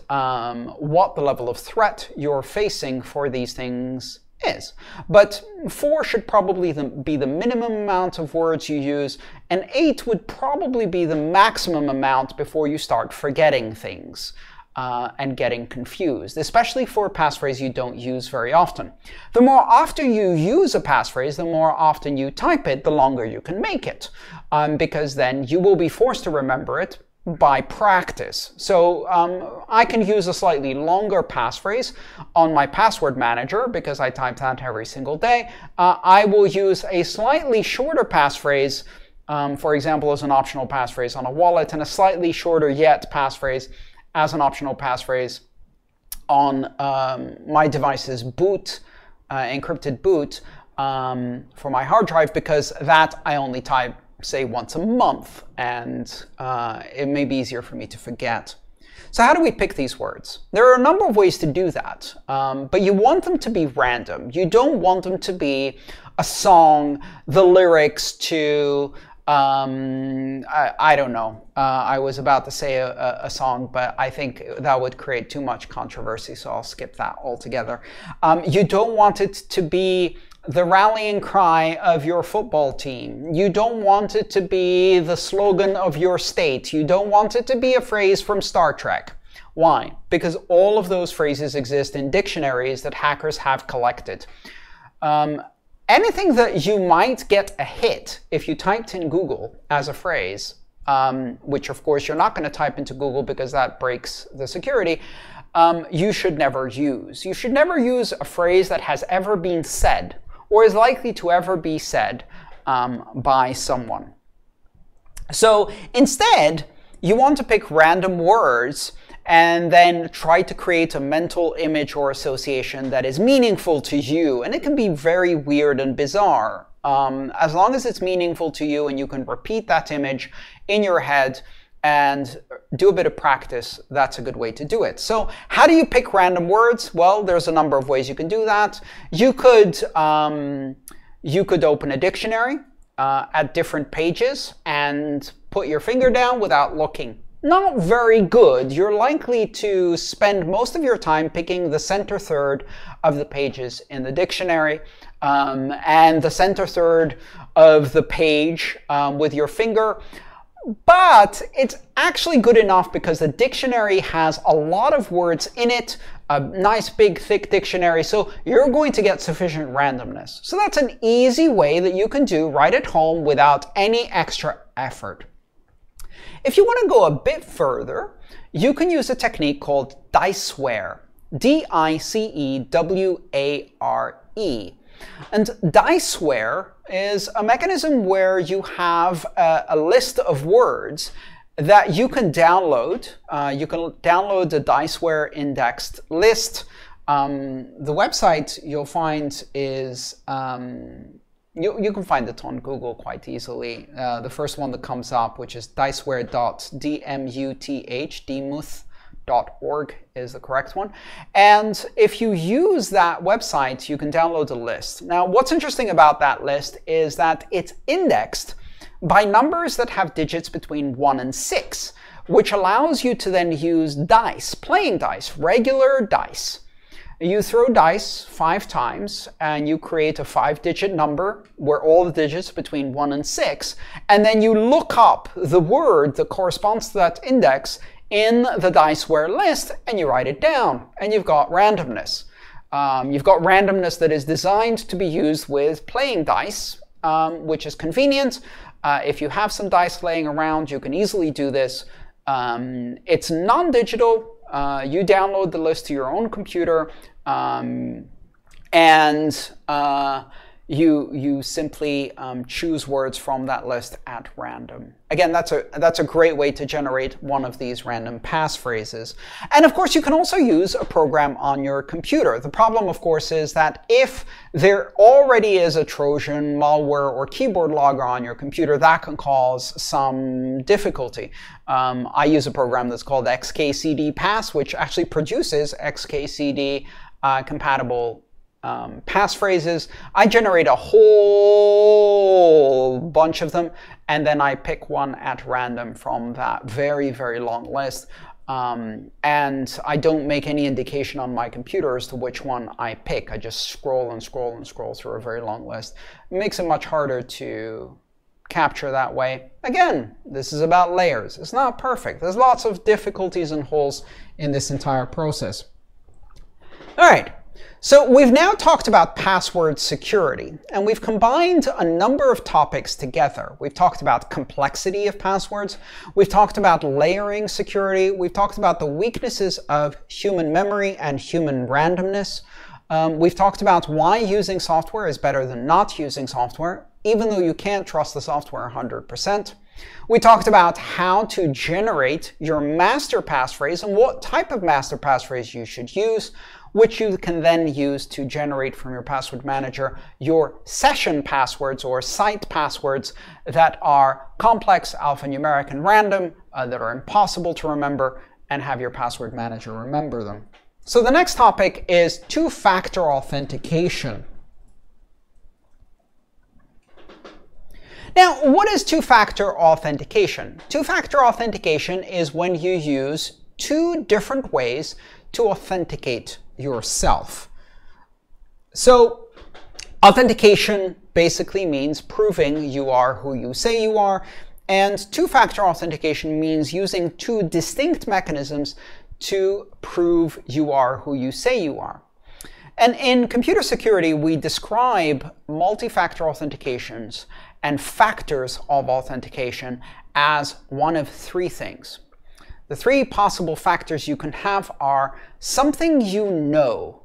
what the level of threat you're facing for these things is. But 4 should probably be the minimum amount of words you use, and 8 would probably be the maximum amount before you start forgetting things. And getting confused, especially for a passphrase you don't use very often. The more often you use a passphrase, the more often you type it, the longer you can make it, because then you will be forced to remember it by practice. So I can use a slightly longer passphrase on my password manager because I type that every single day. I will use a slightly shorter passphrase, for example, as an optional passphrase on a wallet, and a slightly shorter yet passphrase as an optional passphrase on my device's boot, encrypted boot for my hard drive, because that I only type, say, once a month, and it may be easier for me to forget. So how do we pick these words? There are a number of ways to do that, but you want them to be random. You don't want them to be a song, the lyrics to I don't know. I was about to say a song, but I think that would create too much controversy, so I'll skip that altogether. You don't want it to be the rallying cry of your football team. You don't want it to be the slogan of your state. You don't want it to be a phrase from Star Trek. Why? Because all of those phrases exist in dictionaries that hackers have collected. Anything that you might get a hit if you typed in Google as a phrase, which of course you're not going to type into Google because that breaks the security, you should never use. You should never use a phrase that has ever been said or is likely to ever be said by someone. So instead, you want to pick random words and then try to create a mental image or association that is meaningful to you. And it can be very weird and bizarre. As long as it's meaningful to you and you can repeat that image in your head and do a bit of practice, that's a good way to do it. So how do you pick random words? Well, there's a number of ways you can do that. You could open a dictionary at different pages and put your finger down without looking. Not very good. You're likely to spend most of your time picking the center third of the pages in the dictionary and the center third of the page with your finger. But it's actually good enough because the dictionary has a lot of words in it, a nice big thick dictionary, so you're going to get sufficient randomness. So that's an easy way that you can do right at home without any extra effort. If you want to go a bit further, you can use a technique called diceware. D-I-C-E-W-A-R-E. And diceware is a mechanism where you have a list of words that you can download. You can download the diceware indexed list. The website you'll find is you can find it on Google quite easily. The first one that comes up, which is diceware.dmuth.org is the correct one. And if you use that website, you can download a list. Now, what's interesting about that list is that it's indexed by numbers that have digits between 1 and 6, which allows you to then use dice, playing dice, regular dice. You throw dice 5 times and you create a 5-digit number where all the digits between 1 and 6, and then you look up the word that corresponds to that index in the diceware list and you write it down, and you've got randomness. You've got randomness that is designed to be used with playing dice, which is convenient. If you have some dice laying around, you can easily do this. It's non-digital. You download the list to your own computer, and you simply choose words from that list at random. Again, that's a great way to generate one of these random passphrases. And of course, you can also use a program on your computer. The problem, of course, is that if there already is a Trojan, malware, or keyboard logger on your computer, that can cause some difficulty. I use a program that's called XKCD Pass, which actually produces XKCD compatible passphrases. I generate a whole bunch of them, and then I pick one at random from that very, very long list. And I don't make any indication on my computer as to which one I pick. I just scroll and scroll and scroll through a very long list. It makes it much harder to capture that way. Again, this is about layers. It's not perfect. There's lots of difficulties and holes in this entire process. All right. So we've now talked about password security, and we've combined a number of topics together. We've talked about complexity of passwords. We've talked about layering security. We've talked about the weaknesses of human memory and human randomness. We've talked about why using software is better than not using software, even though you can't trust the software 100%. We talked about how to generate your master passphrase and what type of master passphrase you should use, which you can then use to generate from your password manager your session passwords or site passwords that are complex, alphanumeric, and random, that are impossible to remember, and have your password manager remember them. So the next topic is two-factor authentication. Now, what is two-factor authentication? Two-factor authentication is when you use two different ways to authenticate yourself. So, authentication basically means proving you are who you say you are, and two-factor authentication means using two distinct mechanisms to prove you are who you say you are. And in computer security, we describe multi-factor authentications and factors of authentication as one of three things. The three possible factors you can have are something you know.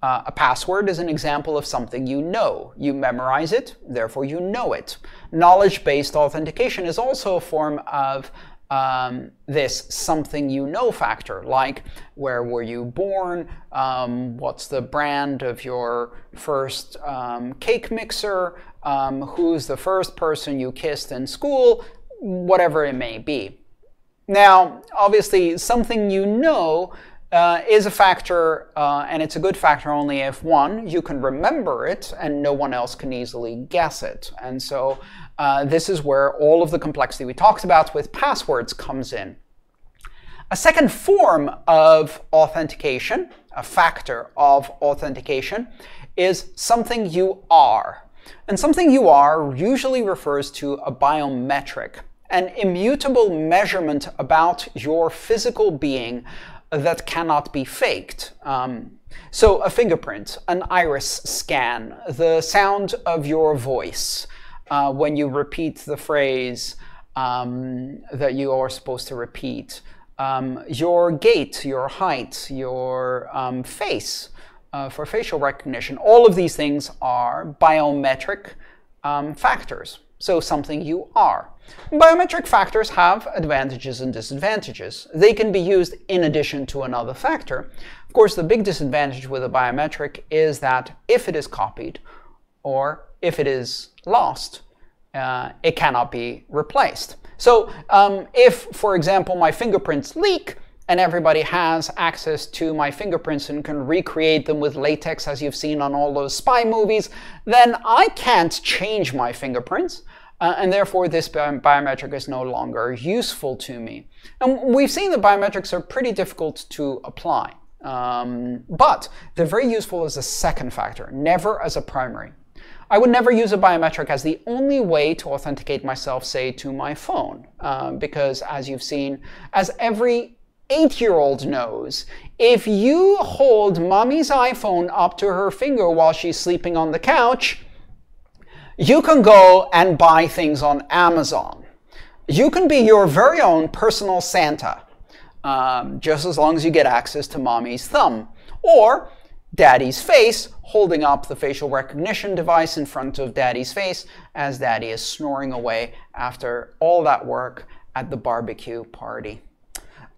A password is an example of something you know. You memorize it, therefore you know it. Knowledge-based authentication is also a form of this something you know factor, like where were you born, what's the brand of your first cake mixer, who's the first person you kissed in school, whatever it may be. Now, obviously, something you know is a factor, and it's a good factor only if, one, you can remember it and no one else can easily guess it. And so this is where all of the complexity we talked about with passwords comes in. A second form of authentication, a factor of authentication, is something you are. And something you are usually refers to a biometric, an immutable measurement about your physical being that cannot be faked. So a fingerprint, an iris scan, the sound of your voice when you repeat the phrase that you are supposed to repeat, your gait, your height, your face for facial recognition. All of these things are biometric factors, so something you are. Biometric factors have advantages and disadvantages. They can be used in addition to another factor. Of course, the big disadvantage with a biometric is that if it is copied or if it is lost, it cannot be replaced. So if, for example, my fingerprints leak and everybody has access to my fingerprints and can recreate them with latex as you've seen on all those spy movies, then I can't change my fingerprints. And therefore, this biometric is no longer useful to me. And we've seen that biometrics are pretty difficult to apply. But they're very useful as a second factor, never as a primary. I would never use a biometric as the only way to authenticate myself, say, to my phone. Because as you've seen, as every 8-year-old knows, if you hold mommy's iPhone up to her finger while she's sleeping on the couch, you can go and buy things on Amazon. You can be your very own personal Santa, just as long as you get access to mommy's thumb, or daddy's face, holding up the facial recognition device in front of daddy's face as daddy is snoring away after all that work at the barbecue party.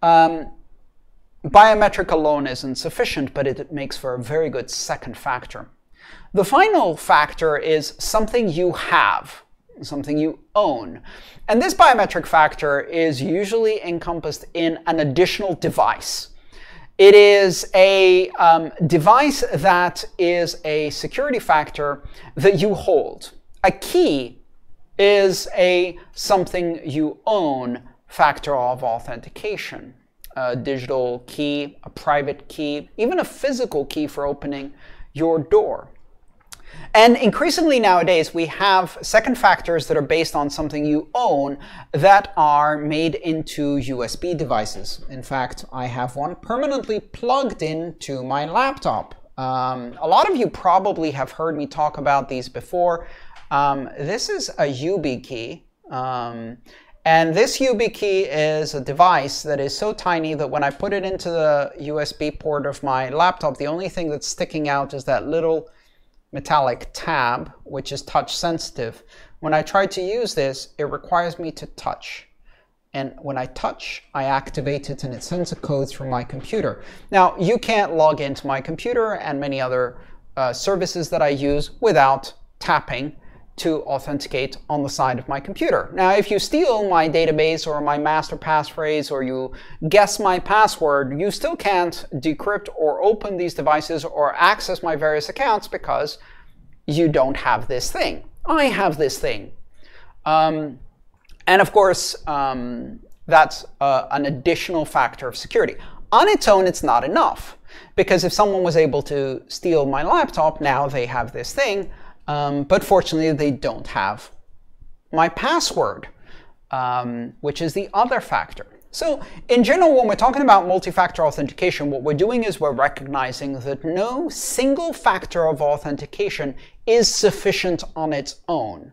Biometric alone isn't sufficient, but it makes for a very good second factor. The final factor is something you have, something you own. And this biometric factor is usually encompassed in an additional device. It is a device that is a security factor that you hold. A key is a something you own factor of authentication. A digital key, a private key, even a physical key for opening your door. And increasingly nowadays, we have second factors that are based on something you own that are made into USB devices. In fact, I have one permanently plugged into my laptop. A lot of you probably have heard me talk about these before. This is a yubikey. And this yubikey is a device that is so tiny that when I put it into the USB port of my laptop, the only thing that's sticking out is that little metallic tab, which is touch sensitive. When I try to use this, it requires me to touch. And when I touch, I activate it and it sends a code through my computer. Now, you can't log into my computer and many other services that I use without tapping to authenticate on the side of my computer. Now, if you steal my database or my master passphrase or you guess my password, you still can't decrypt or open these devices or access my various accounts because you don't have this thing. I have this thing. And of course, that's an additional factor of security. On its own, it's not enough, because if someone was able to steal my laptop, now they have this thing, but fortunately they don't have my password, which is the other factor. So in general, when we're talking about multi-factor authentication, what we're doing is we're recognizing that no single factor of authentication is sufficient on its own.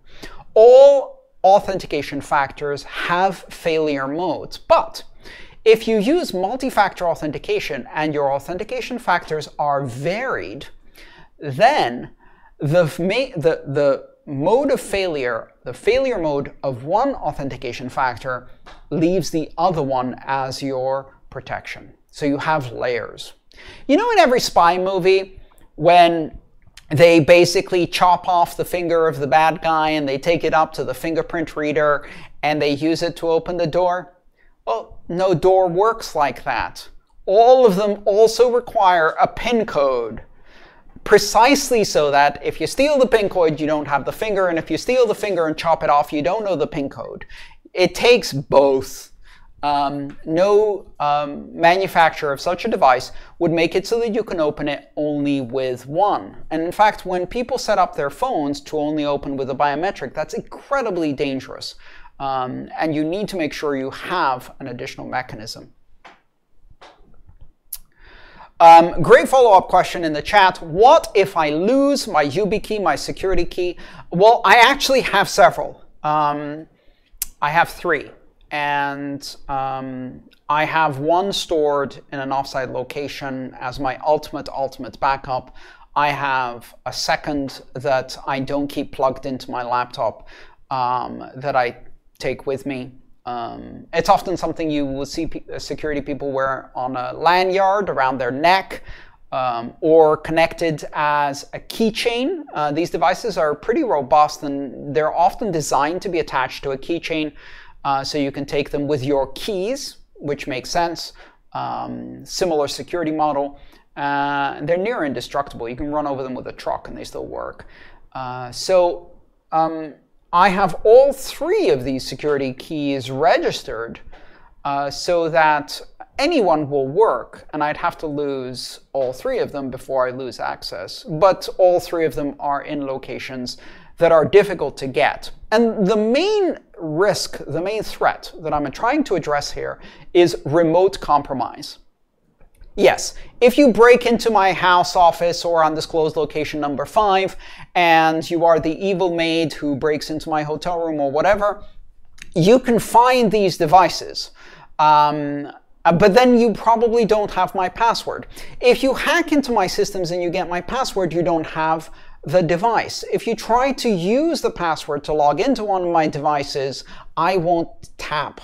All authentication factors have failure modes, but if you use multi-factor authentication and your authentication factors are varied, then the mode of failure, the failure mode of one authentication factor leaves the other one as your protection. So you have layers. You know, in every spy movie, when they basically chop off the finger of the bad guy and they take it up to the fingerprint reader and they use it to open the door? Well, no door works like that. All of them also require a PIN code. Precisely so that if you steal the PIN code, you don't have the finger, and if you steal the finger and chop it off, you don't know the PIN code. It takes both. No manufacturer of such a device would make it so that you can open it only with one. And in fact, when people set up their phones to only open with a biometric, that's incredibly dangerous. And you need to make sure you have an additional mechanism. Great follow-up question in the chat. What if I lose my YubiKey, my security key? Well, I actually have several. I have 3. And I have one stored in an offsite location as my ultimate backup. I have a second that I don't keep plugged into my laptop that I take with me. It's often something you will see security people wear on a lanyard around their neck, or connected as a keychain. These devices are pretty robust, and they're often designed to be attached to a keychain, so you can take them with your keys, which makes sense. Similar security model. They're near indestructible. You can run over them with a truck and they still work. I have all 3 of these security keys registered so that anyone will work, and I'd have to lose all 3 of them before I lose access. But all 3 of them are in locations that are difficult to get. And the main risk, the main threat that I'm trying to address here is remote compromise. Yes, if you break into my house office or undisclosed location number 5, and you are the evil maid who breaks into my hotel room or whatever, you can find these devices. But then you probably don't have my password. If you hack into my systems and you get my password, you don't have the device. If you try to use the password to log into one of my devices, I won't tap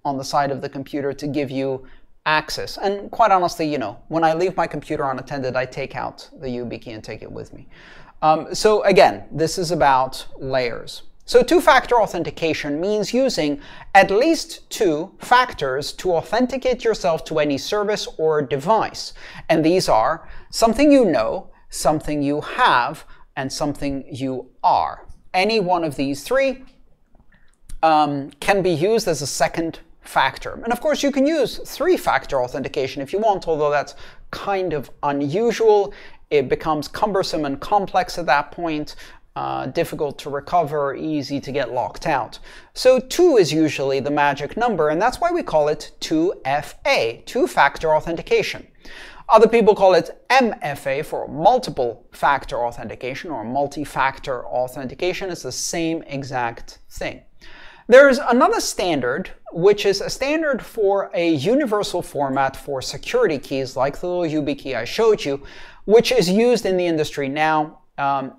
on the side of the computer to give you access. And quite honestly, you know, when I leave my computer unattended, I take out the YubiKey and take it with me. So again, this is about layers. So two-factor authentication means using at least 2 factors to authenticate yourself to any service or device. And these are something you know, something you have, and something you are. Any one of these 3 can be used as a second factor. And of course, you can use 3-factor authentication if you want, although that's kind of unusual. It becomes cumbersome and complex at that point, difficult to recover, easy to get locked out. So 2 is usually the magic number, and that's why we call it 2FA, 2-factor authentication. Other people call it MFA for multiple factor authentication or multi-factor authentication. It's the same exact thing. There's another standard, which is a standard for a universal format for security keys, like the little YubiKey I showed you, which is used in the industry now.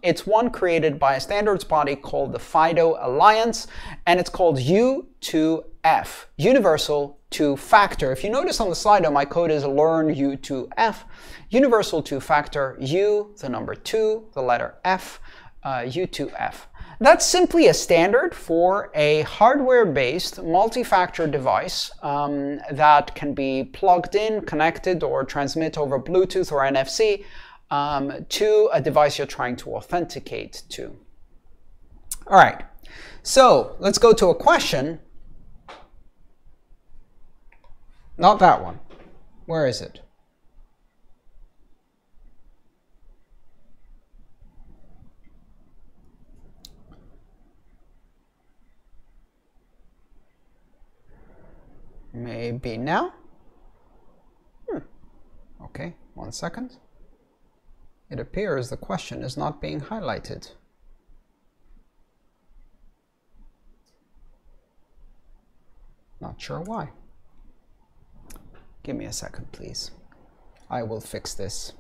It's one created by a standards body called the FIDO Alliance, and it's called U2F, Universal 2-Factor. If you notice on the Slido, my code is learn U2F, Universal 2-Factor, U, the number 2, the letter F, U2F. That's simply a standard for a hardware-based multi-factor device that can be plugged in, connected, or transmit over Bluetooth or NFC to a device you're trying to authenticate to. All right. So let's go to a question. Not that one. Where is it? Maybe now? Okay, 1 second. It appears the question is not being highlighted. Not sure why. Give me a second, please. I will fix this.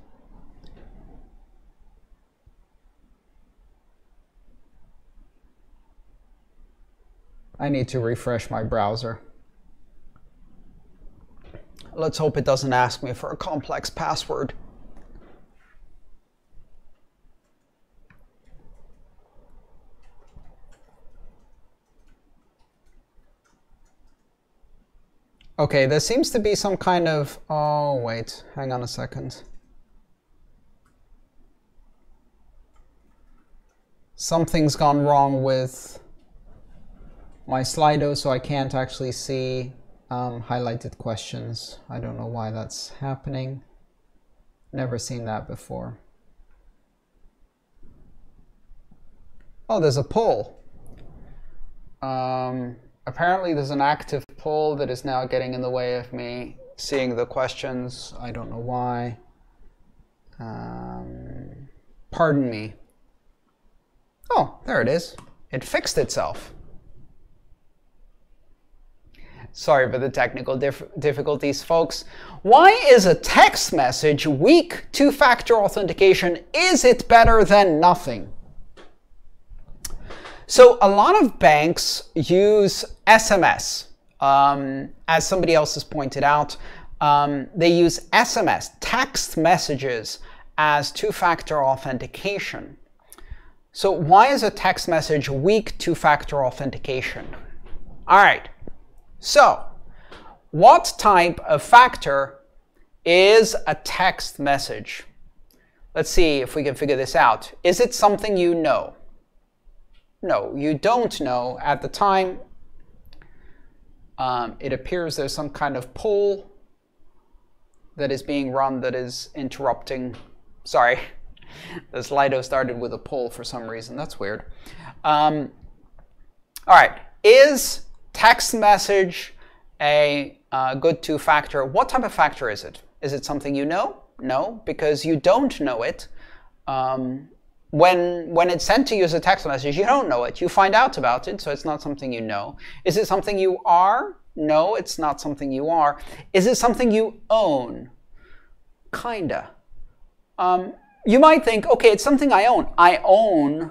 I need to refresh my browser. Let's hope it doesn't ask me for a complex password. Okay, there seems to be some kind of... Oh, wait. Hang on a second. Something's gone wrong with my Slido, so I can't actually see highlighted questions. I don't know why that's happening. Never seen that before. Oh, there's a poll. Apparently there's an active poll that is now getting in the way of me seeing the questions. I don't know why. Pardon me. Oh, there it is. It fixed itself. Sorry for the technical difficulties, folks. Why is a text message weak two-factor authentication? Is it better than nothing? So a lot of banks use SMS. As somebody else has pointed out, they use SMS, text messages, as two-factor authentication. So why is a text message weak two-factor authentication? All right. So, what type of factor is a text message? Let's see if we can figure this out. Is it something you know? No, you don't know at the time. It appears there's some kind of poll that is being run that is interrupting. Sorry, the Slido started with a poll for some reason. That's weird. All right, is text message a good two-factor? What type of factor is it? Is it something you know? No, because you don't know it. When it's sent to you as a text message, you don't know it. You find out about it, so it's not something you know. Is it something you are? No, it's not something you are. Is it something you own? Kinda. You might think, okay, it's something I own. I own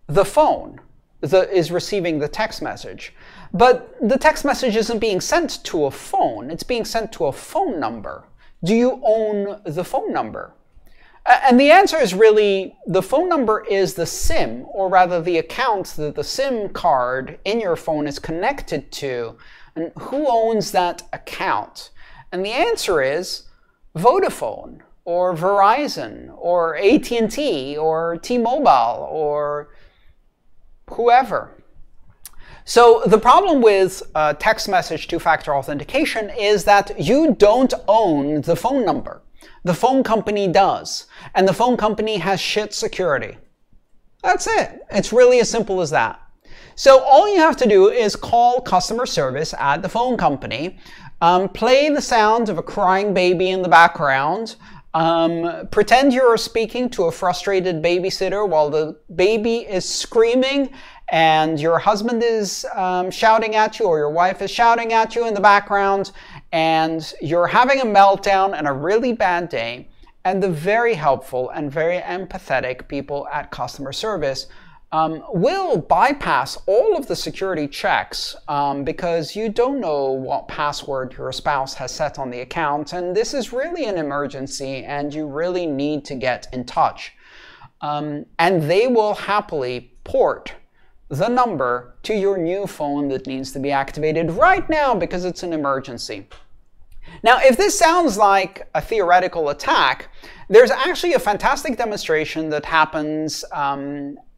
the phone that is receiving the text message. But the text message isn't being sent to a phone. It's being sent to a phone number. Do you own the phone number? And the answer is really, the phone number is the SIM, or rather the account that the SIM card in your phone is connected to. And who owns that account? And the answer is Vodafone, or Verizon, or AT&T, or T-Mobile, or whoever. So the problem with text message two-factor authentication is that you don't own the phone number. The phone company does. And the phone company has shit security. That's it. It's really as simple as that. So all you have to do is call customer service at the phone company, play the sound of a crying baby in the background, pretend you're speaking to a frustrated babysitter while the baby is screaming and your husband is shouting at you, or your wife is shouting at you in the background, and you're having a meltdown and a really bad day, and the very helpful and very empathetic people at customer service will bypass all of the security checks because you don't know what password your spouse has set on the account, and this is really an emergency and you really need to get in touch. And they will happily port the number to your new phone that needs to be activated right now because it's an emergency. Now, if this sounds like a theoretical attack, there's actually a fantastic demonstration that happens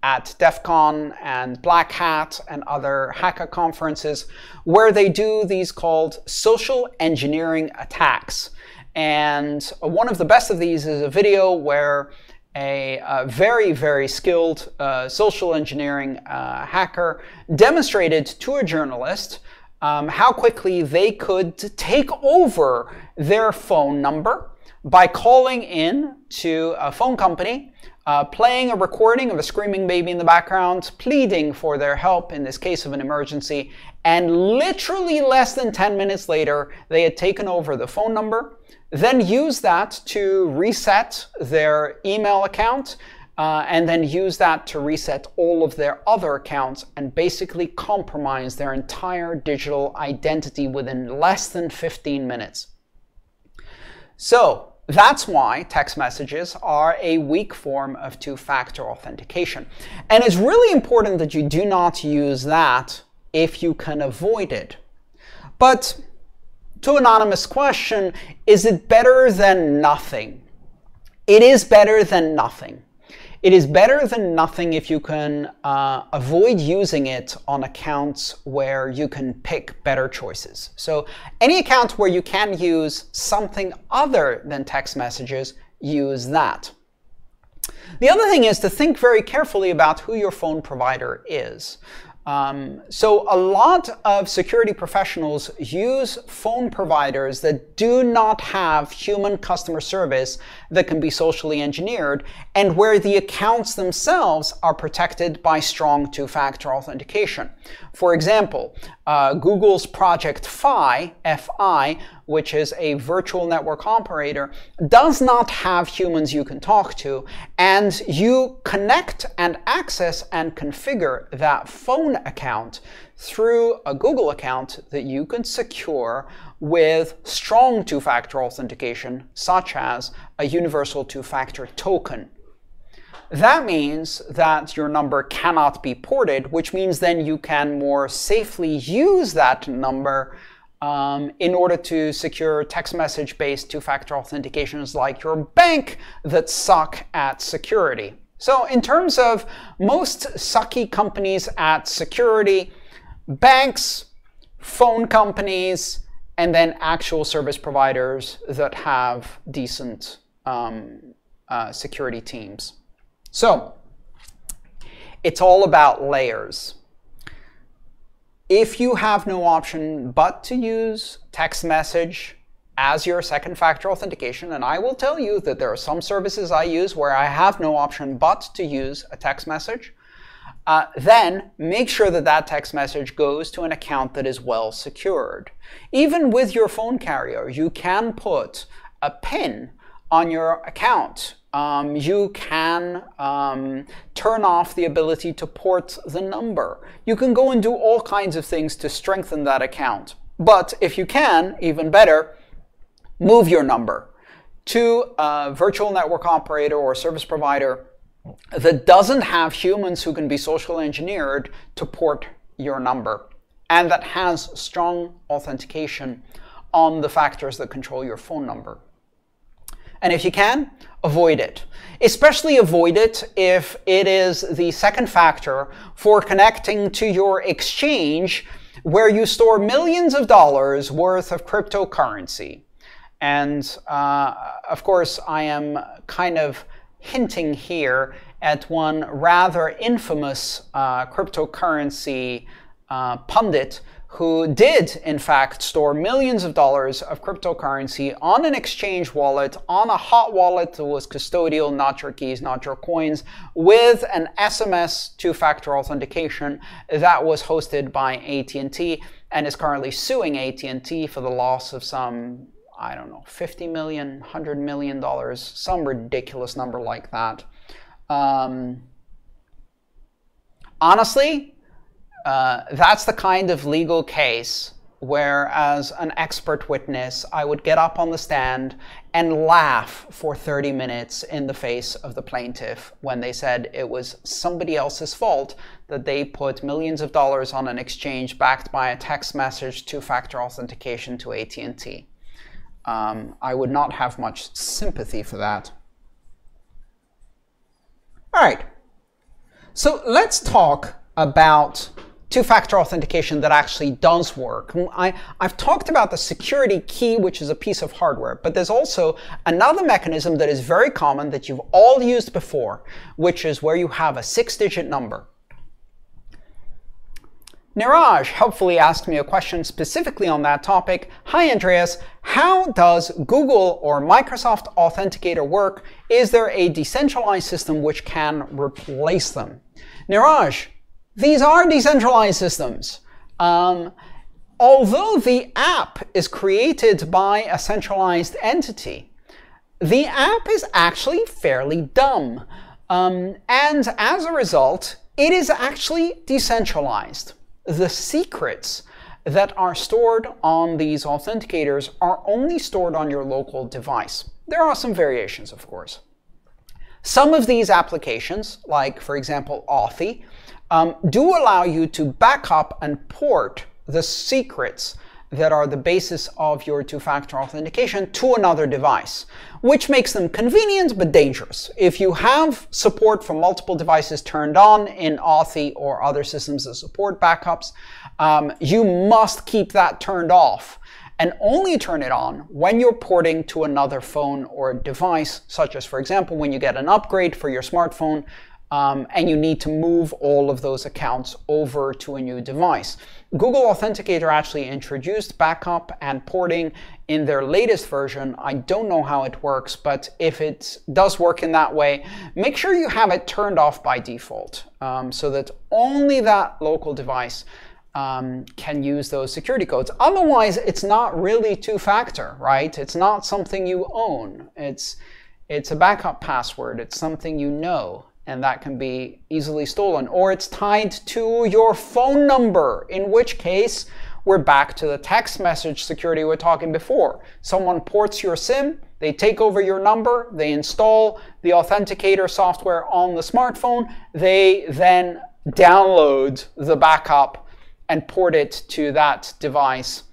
at DEF CON and Black Hat and other hacker conferences, where they do these called social engineering attacks. And one of the best of these is a video where a very, very skilled social engineering hacker demonstrated to a journalist how quickly they could take over their phone number by calling in to a phone company, playing a recording of a screaming baby in the background, pleading for their help in this case of an emergency, and literally less than 10 minutes later, they had taken over the phone number, then used that to reset their email account, and then use that to reset all of their other accounts and basically compromise their entire digital identity within less than 15 minutes. So that's why text messages are a weak form of two-factor authentication. And it's really important that you do not use that if you can avoid it. But to anonymous question, is it better than nothing? It is better than nothing. It is better than nothing if you can avoid using it on accounts where you can pick better choices. So any account where you can use something other than text messages, use that. The other thing is to think very carefully about who your phone provider is. So a lot of security professionals use phone providers that do not have human customer service that can be socially engineered, and where the accounts themselves are protected by strong two-factor authentication. For example, Google's Project Fi, which is a virtual network operator, does not have humans you can talk to, and you connect and access and configure that phone account through a Google account that you can secure with strong two-factor authentication, such as a universal two-factor token. That means that your number cannot be ported, which means then you can more safely use that number in order to secure text message-based two-factor authentications like your bank that suck at security. So in terms of most sucky companies at security, banks, phone companies, and then actual service providers that have decent security teams. So it's all about layers. If you have no option but to use text message as your second factor authentication, and I will tell you that there are some services I use where I have no option but to use a text message, then make sure that that text message goes to an account that is well secured. Even with your phone carrier, you can put a PIN on your account. You can turn off the ability to port the number. You can go and do all kinds of things to strengthen that account. But if you can, even better, move your number to a virtual network operator or service provider that doesn't have humans who can be socially engineered to port your number, and that has strong authentication on the factors that control your phone number. And if you can, avoid it. Especially avoid it if it is the second factor for connecting to your exchange where you store millions of dollars worth of cryptocurrency. And of course, I am kind of hinting here at one rather infamous cryptocurrency pundit who did, in fact, store millions of dollars of cryptocurrency on an exchange wallet, on a hot wallet that was custodial, not your keys, not your coins, with an SMS two-factor authentication that was hosted by AT&T and is currently suing AT&T for the loss of some, I don't know, $50 million, $100 million, some ridiculous number like that. Honestly, that's the kind of legal case where, as an expert witness, I would get up on the stand and laugh for 30 minutes in the face of the plaintiff when they said it was somebody else's fault that they put millions of dollars on an exchange backed by a text message two-factor authentication to AT&T. I would not have much sympathy for that. All right. So let's talk about two-factor authentication that actually does work. I've talked about the security key, which is a piece of hardware, but there's also another mechanism that is very common that you've all used before, which is where you have a 6-digit number. Niraj helpfully asked me a question specifically on that topic. Hi, Andreas. How does Google or Microsoft Authenticator work? Is there a decentralized system which can replace them? Niraj, these are decentralized systems. Although the app is created by a centralized entity, the app is actually fairly dumb. And as a result, it is actually decentralized. The secrets that are stored on these authenticators are only stored on your local device. There are some variations, of course. Some of these applications, like for example Authy, do allow you to back up and port the secrets that are the basis of your two-factor authentication to another device, which makes them convenient but dangerous. If you have support for multiple devices turned on in Authy or other systems that support backups, you must keep that turned off and only turn it on when you're porting to another phone or device, such as, for example, when you get an upgrade for your smartphone and you need to move all of those accounts over to a new device. Google Authenticator actually introduced backup and porting in their latest version. I don't know how it works, but if it does work in that way, make sure you have it turned off by default so that only that local device can use those security codes. Otherwise, it's not really two-factor, right? It's not something you own. It's a backup password. It's something you know, and that can be easily stolen. Or it's tied to your phone number, in which case we're back to the text message security we were talking before. Someone ports your SIM, they take over your number, they install the Authenticator software on the smartphone, they then download the backup and port it to that device,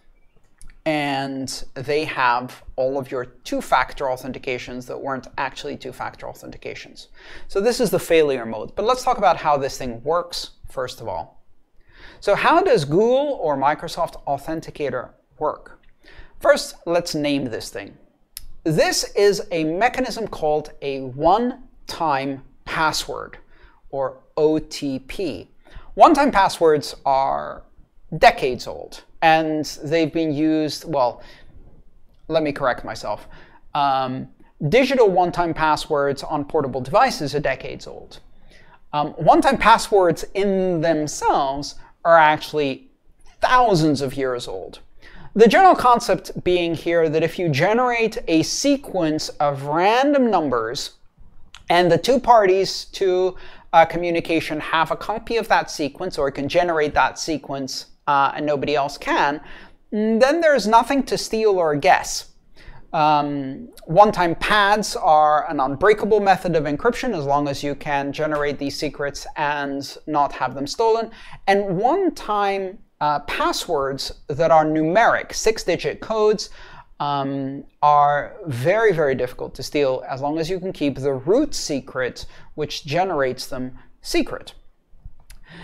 and they have all of your two-factor authentications that weren't actually two-factor authentications. So this is the failure mode. But let's talk about how this thing works, first of all. So how does Google or Microsoft Authenticator work? First, let's name this thing. This is a mechanism called a one-time password, or OTP. One-time passwords are decades old, and they've been used, well, let me correct myself. Digital one-time passwords on portable devices are decades old. One-time passwords in themselves are actually thousands of years old. The general concept being here that if you generate a sequence of random numbers and the two parties to communication have a copy of that sequence, or can generate that sequence and nobody else can, then there's nothing to steal or guess. One-time pads are an unbreakable method of encryption as long as you can generate these secrets and not have them stolen. And one-time passwords that are numeric, 6-digit codes, are very, very difficult to steal as long as you can keep the root secret, which generates them, secret.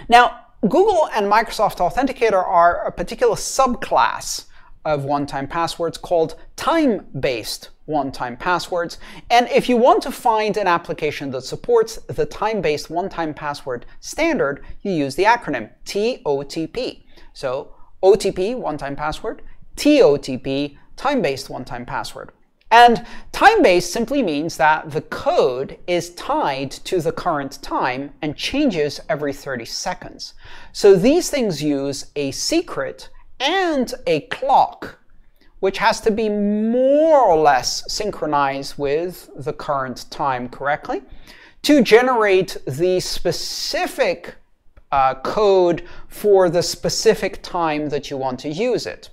Now, Google and Microsoft Authenticator are a particular subclass of one-time passwords called time-based one-time passwords. And if you want to find an application that supports the time-based one-time password standard, you use the acronym TOTP. So OTP, one-time password, TOTP, time-based one-time password. And time-based simply means that the code is tied to the current time and changes every 30 seconds. So these things use a secret and a clock, which has to be more or less synchronized with the current time correctly, to generate the specific code for the specific time that you want to use it.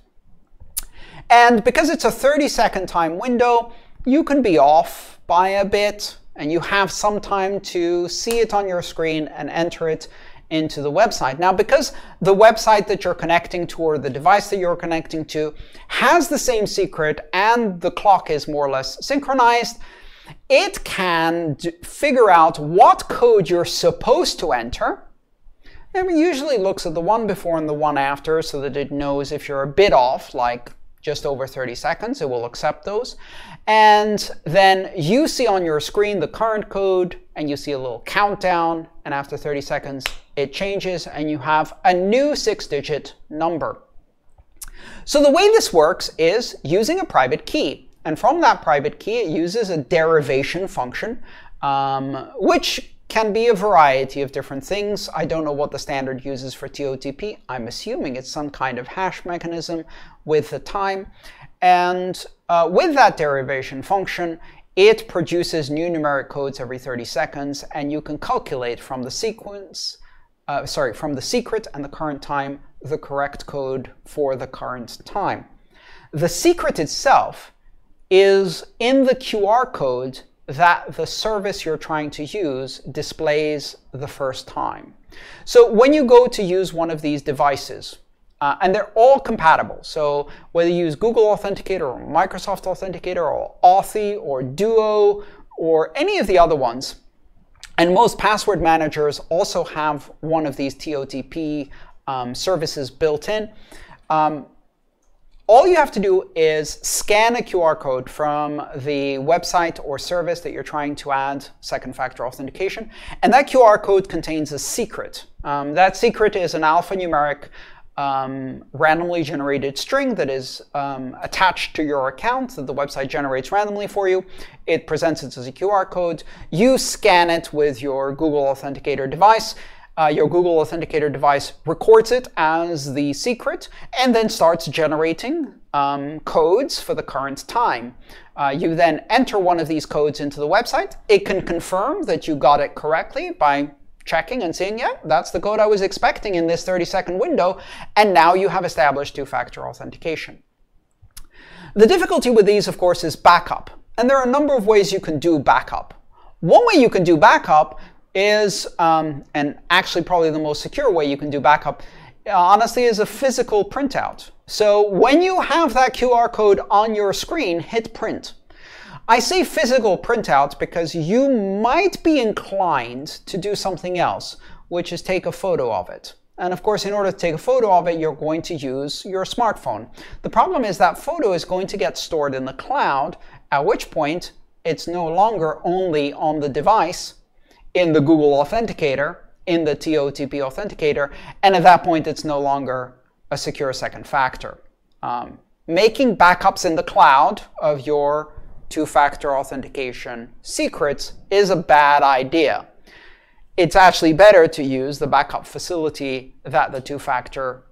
And because it's a 30-second time window, you can be off by a bit, and you have some time to see it on your screen and enter it into the website. Now, because the website that you're connecting to or the device that you're connecting to has the same secret and the clock is more or less synchronized, it can figure out what code you're supposed to enter. And it usually looks at the one before and the one after so that it knows if you're a bit off, like just over 30 seconds, it will accept those. And then you see on your screen the current code, and you see a little countdown, and after 30 seconds, it changes, and you have a new 6-digit number. So the way this works is using a private key. And from that private key, it uses a derivation function, which can be a variety of different things. I don't know what the standard uses for TOTP. I'm assuming it's some kind of hash mechanism with the time. And with that derivation function, it produces new numeric codes every 30 seconds, and you can calculate from the from the secret and the current time, the correct code for the current time. The secret itself is in the QR code that the service you're trying to use displays the first time. So when you go to use one of these devices, and they're all compatible, so whether you use Google Authenticator or Microsoft Authenticator or Authy or Duo or any of the other ones, and most password managers also have one of these TOTP services built in, all you have to do is scan a QR code from the website or service that you're trying to add second factor authentication, and that QR code contains a secret. That secret is an alphanumeric randomly generated string that is attached to your account that the website generates randomly for you. It presents it as a QR code. You scan it with your Google Authenticator device. Your Google Authenticator device records it as the secret and then starts generating codes for the current time. You then enter one of these codes into the website. It can confirm that you got it correctly by checking and saying, yeah, that's the code I was expecting in this 30-second window, and now you have established two-factor authentication. The difficulty with these, of course, is backup, and there are a number of ways you can do backup. One way you can do backup is, and actually probably the most secure way you can do backup, honestly, is a physical printout. So when you have that QR code on your screen, hit print. I say physical printout because you might be inclined to do something else, which is take a photo of it. And of course, in order to take a photo of it, you're going to use your smartphone. The problem is that photo is going to get stored in the cloud, at which point it's no longer only on the device, in the Google Authenticator, in the TOTP Authenticator, and at that point it's no longer a secure second factor. Making backups in the cloud of your two-factor authentication secrets is a bad idea. It's actually better to use the backup facility that the two-factor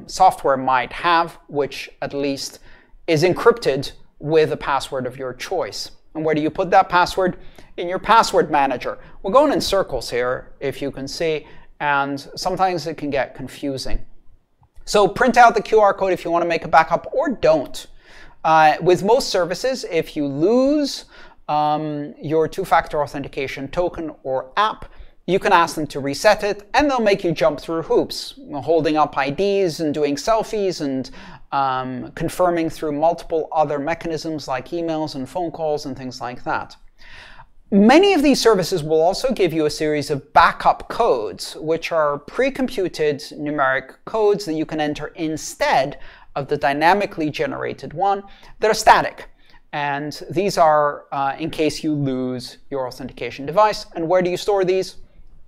software might have, which at least is encrypted with a password of your choice. And where do you put that password? In your password manager. We're going in circles here, if you can see, and sometimes it can get confusing. So print out the QR code if you want to make a backup, or don't. With most services, if you lose your two-factor authentication token or app, you can ask them to reset it, and they'll make you jump through hoops, holding up IDs and doing selfies and confirming through multiple other mechanisms like emails and phone calls and things like that. Many of these services will also give you a series of backup codes, which are pre-computed numeric codes that you can enter instead of the dynamically generated one that are static. And these are in case you lose your authentication device. And where do you store these?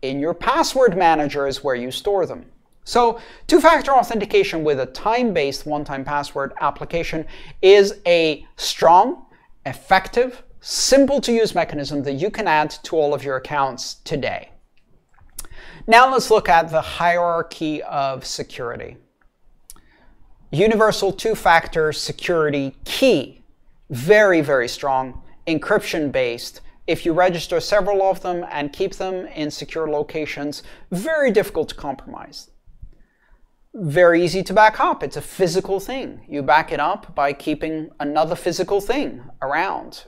In your password manager is where you store them. So two-factor authentication with a time-based one-time password application is a strong, effective, simple-to-use mechanism that you can add to all of your accounts today. Now let's look at the hierarchy of security. Universal two-factor security key, very, very strong, encryption-based. If you register several of them and keep them in secure locations, very difficult to compromise. Very easy to back up. It's a physical thing. You back it up by keeping another physical thing around.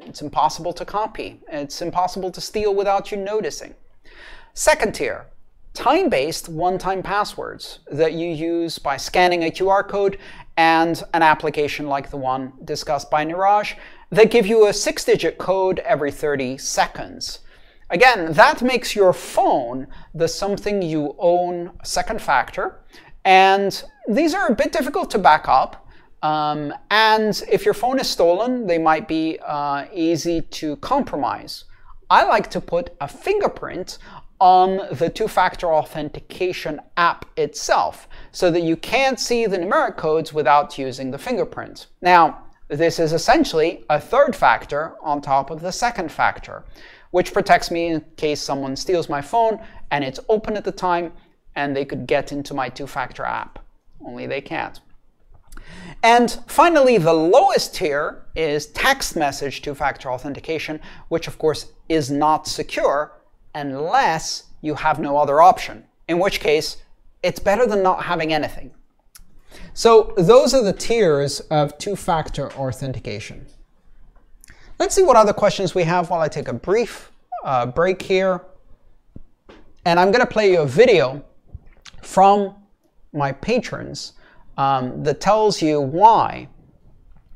It's impossible to copy. It's impossible to steal without you noticing. Second tier, time-based one-time passwords that you use by scanning a QR code and an application like the one discussed by Niraj that give you a 6-digit code every 30 seconds. Again, that makes your phone the something you own second factor, and these are a bit difficult to back up. And if your phone is stolen, they might be easy to compromise. I like to put a fingerprint on the two-factor authentication app itself so that you can't see the numeric codes without using the fingerprint. Now, this is essentially a third factor on top of the second factor, which protects me in case someone steals my phone and it's open at the time and they could get into my two-factor app. Only they can't. And finally, the lowest tier is text message two-factor authentication, which of course is not secure unless you have no other option, in which case it's better than not having anything. So those are the tiers of two-factor authentication. Let's see what other questions we have while I take a brief break here. And I'm going to play you a video from my patrons that tells you why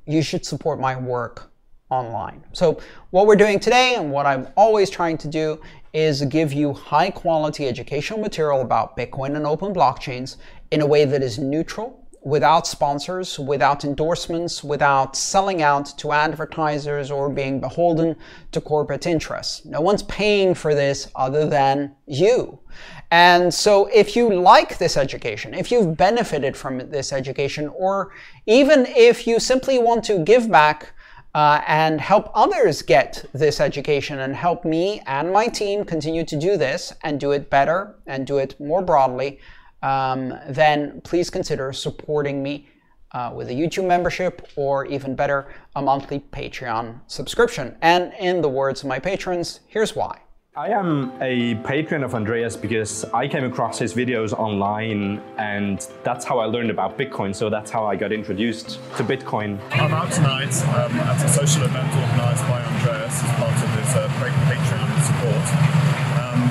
you should support my work online. So what we're doing today, and what I'm always trying to do, is give you high quality educational material about Bitcoin and open blockchains in a way that is neutral, without sponsors, without endorsements, without selling out to advertisers or being beholden to corporate interests. No one's paying for this other than you. And so if you like this education, if you've benefited from this education, or even if you simply want to give back and help others get this education and help me and my team continue to do this and do it better and do it more broadly, then please consider supporting me with a YouTube membership, or even better, a monthly Patreon subscription. And in the words of my patrons, here's why. I am a patron of Andreas because I came across his videos online, and that's how I learned about Bitcoin. So that's how I got introduced to Bitcoin. I'm out tonight at a social event organised by Andreas as part of his Patreon support.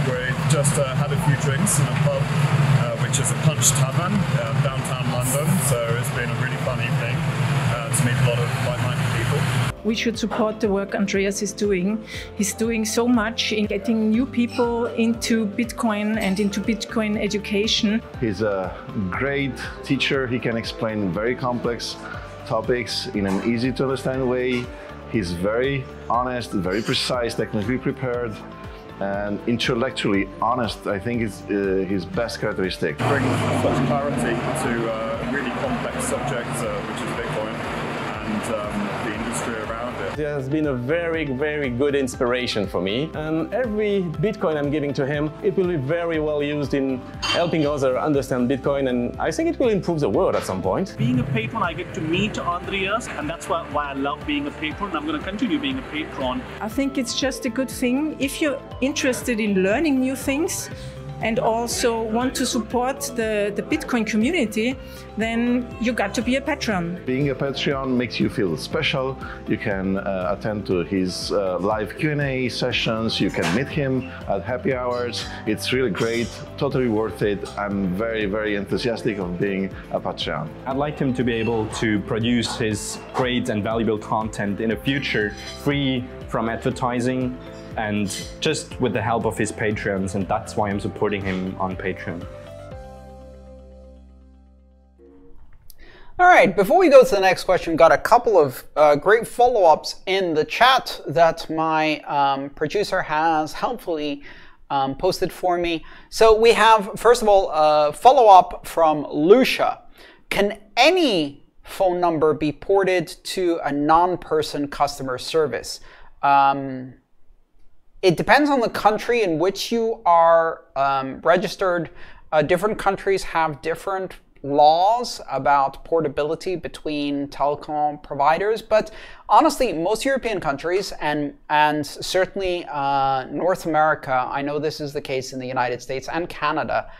We just had a few drinks in a pub, which is a Punch Tavern, downtown London. So it's been a really fun evening to meet a lot of like-minded people. We should support the work Andreas is doing. He's doing so much in getting new people into Bitcoin and into Bitcoin education. He's a great teacher. He can explain very complex topics in an easy to understand way. He's very honest, very precise, technically prepared, and intellectually honest. I think is his best characteristic. Brings such clarity to really complex subjects, which is Bitcoin, and the industry around it. It has been a very, very good inspiration for me. And every Bitcoin I'm giving to him, it will be very well used in helping others understand Bitcoin, and I think it will improve the world at some point. Being a patron, I get to meet Andreas, and that's why I love being a patron. I'm going to continue being a patron. I think it's just a good thing. If you're interested in learning new things and also want to support the Bitcoin community, then you got to be a patron. Being a Patreon makes you feel special. You can attend to his live Q&A sessions. You can meet him at happy hours. It's really great, totally worth it. I'm very, very enthusiastic of being a Patreon. I'd like him to be able to produce his great and valuable content in the future, free from advertising, and just with the help of his patrons, and that's why I'm supporting him on Patreon. All right, before we go to the next question, got a couple of great follow-ups in the chat that my producer has helpfully posted for me. So we have, first of all, a follow-up from Lucia. Can any phone number be ported to a non-person customer service? It depends on the country in which you are registered. Different countries have different laws about portability between telecom providers, but honestly, most European countries and certainly North America, I know this is the case in the United States and Canada,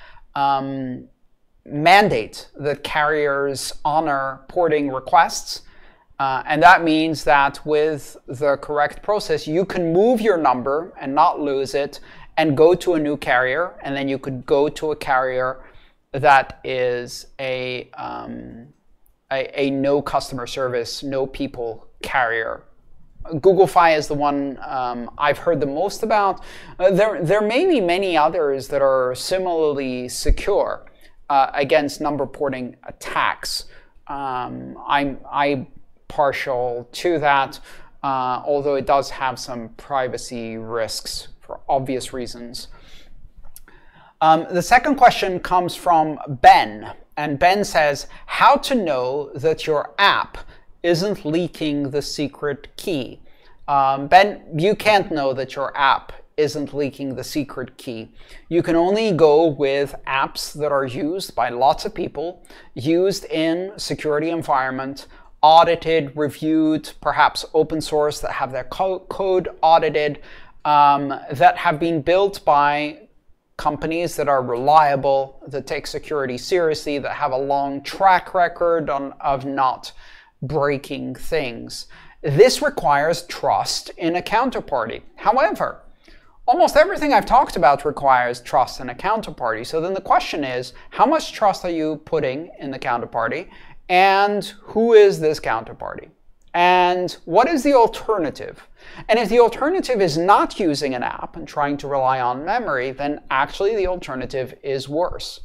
mandate that carriers honor porting requests. And that means that with the correct process, you can move your number and not lose it and go to a new carrier. And then you could go to a carrier that is a a no customer service, no people carrier. Google Fi is the one I've heard the most about. There may be many others that are similarly against number porting attacks. I'm partial to that, although it does have some privacy risks for obvious reasons. The second question comes from Ben, and Ben says, how to know that your app isn't leaking the secret key. Ben, you can't know that your app isn't leaking the secret key. You can only go with apps that are used by lots of people, used in security environment, audited, reviewed, perhaps open source, that have their code audited, that have been built by companies that are reliable, that take security seriously, that have a long track record of not breaking things. This requires trust in a counterparty. However, almost everything I've talked about requires trust in a counterparty. So then the question is, how much trust are you putting in the counterparty? And who is this counterparty? And what is the alternative? And if the alternative is not using an app and trying to rely on memory, then actually the alternative is worse.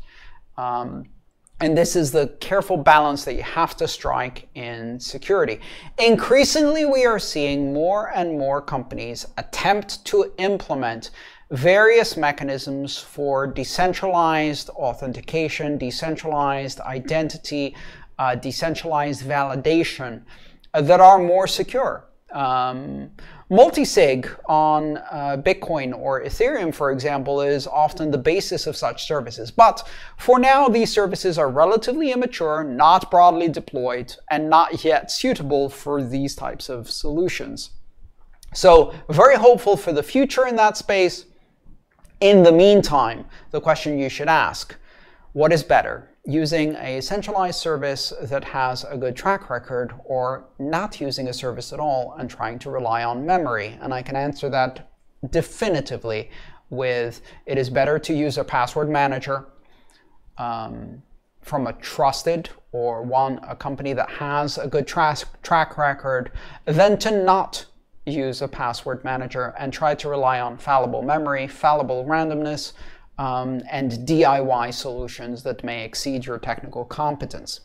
And this is the careful balance that you have to strike in security. Increasingly, we are seeing more and more companies attempt to implement various mechanisms for decentralized authentication, decentralized identity, decentralized validation that are more secure. Multisig on Bitcoin or Ethereum, for example, is often the basis of such services. But for now, these services are relatively immature, not broadly deployed, and not yet suitable for these types of solutions. So very hopeful for the future in that space. In the meantime, the question you should ask, what is better? Using a centralized service that has a good track record, or not using a service at all and trying to rely on memory? And I can answer that definitively with, it is better to use a password manager from a trusted or a company that has a good track record than to not use a password manager and try to rely on fallible memory, fallible randomness, and DIY solutions that may exceed your technical competence.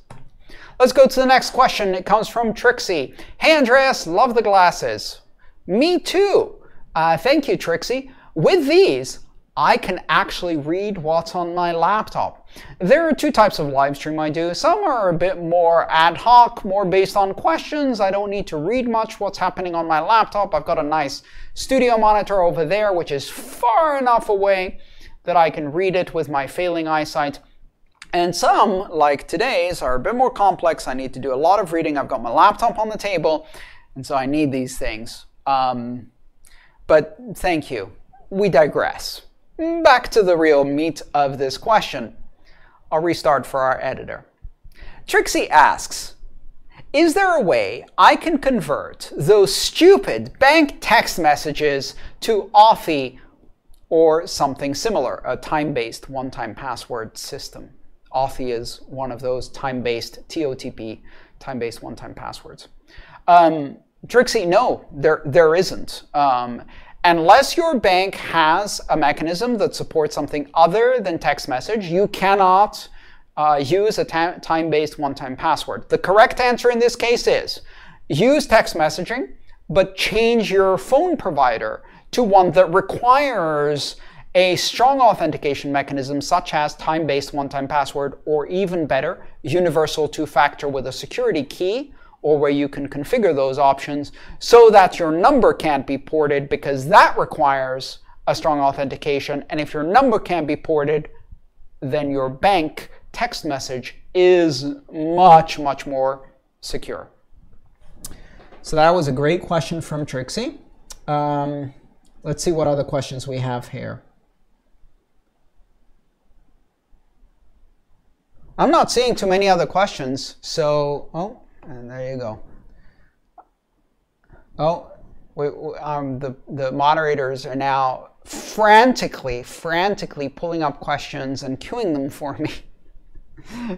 Let's go to the next question. It comes from Trixie. Hey Andreas, love the glasses. Me too. Thank you, Trixie. With these, I can actually read what's on my laptop. There are two types of live stream I do. Some are a bit more ad hoc, more based on questions. I don't need to read much what's happening on my laptop. I've got a nice studio monitor over there, which is far enough away that I can read it with my failing eyesight. And some, like today's, are a bit more complex. I need to do a lot of reading. I've got my laptop on the table, and so I need these things. But thank you. We digress. Back to the real meat of this question. I'll restart for our editor. Trixie asks, is there a way I can convert those stupid bank text messages to Authy or something similar, a time-based one-time password system? Authy is one of those time-based TOTP, time-based one-time passwords. Trixie, no, there isn't. Unless your bank has a mechanism that supports something other than text message, you cannot use a time-based one-time password. The correct answer in this case is use text messaging, but change your phone provider to one that requires a strong authentication mechanism such as time-based one-time password, or even better, universal two-factor with a security key, or where you can configure those options so that your number can't be ported, because that requires a strong authentication. And if your number can't be ported, then your bank text message is much, much more secure. So that was a great question from Trixie. Let's see what other questions we have here. I'm not seeing too many other questions, so, oh, and there you go. Oh, the moderators are now frantically pulling up questions and queuing them for me.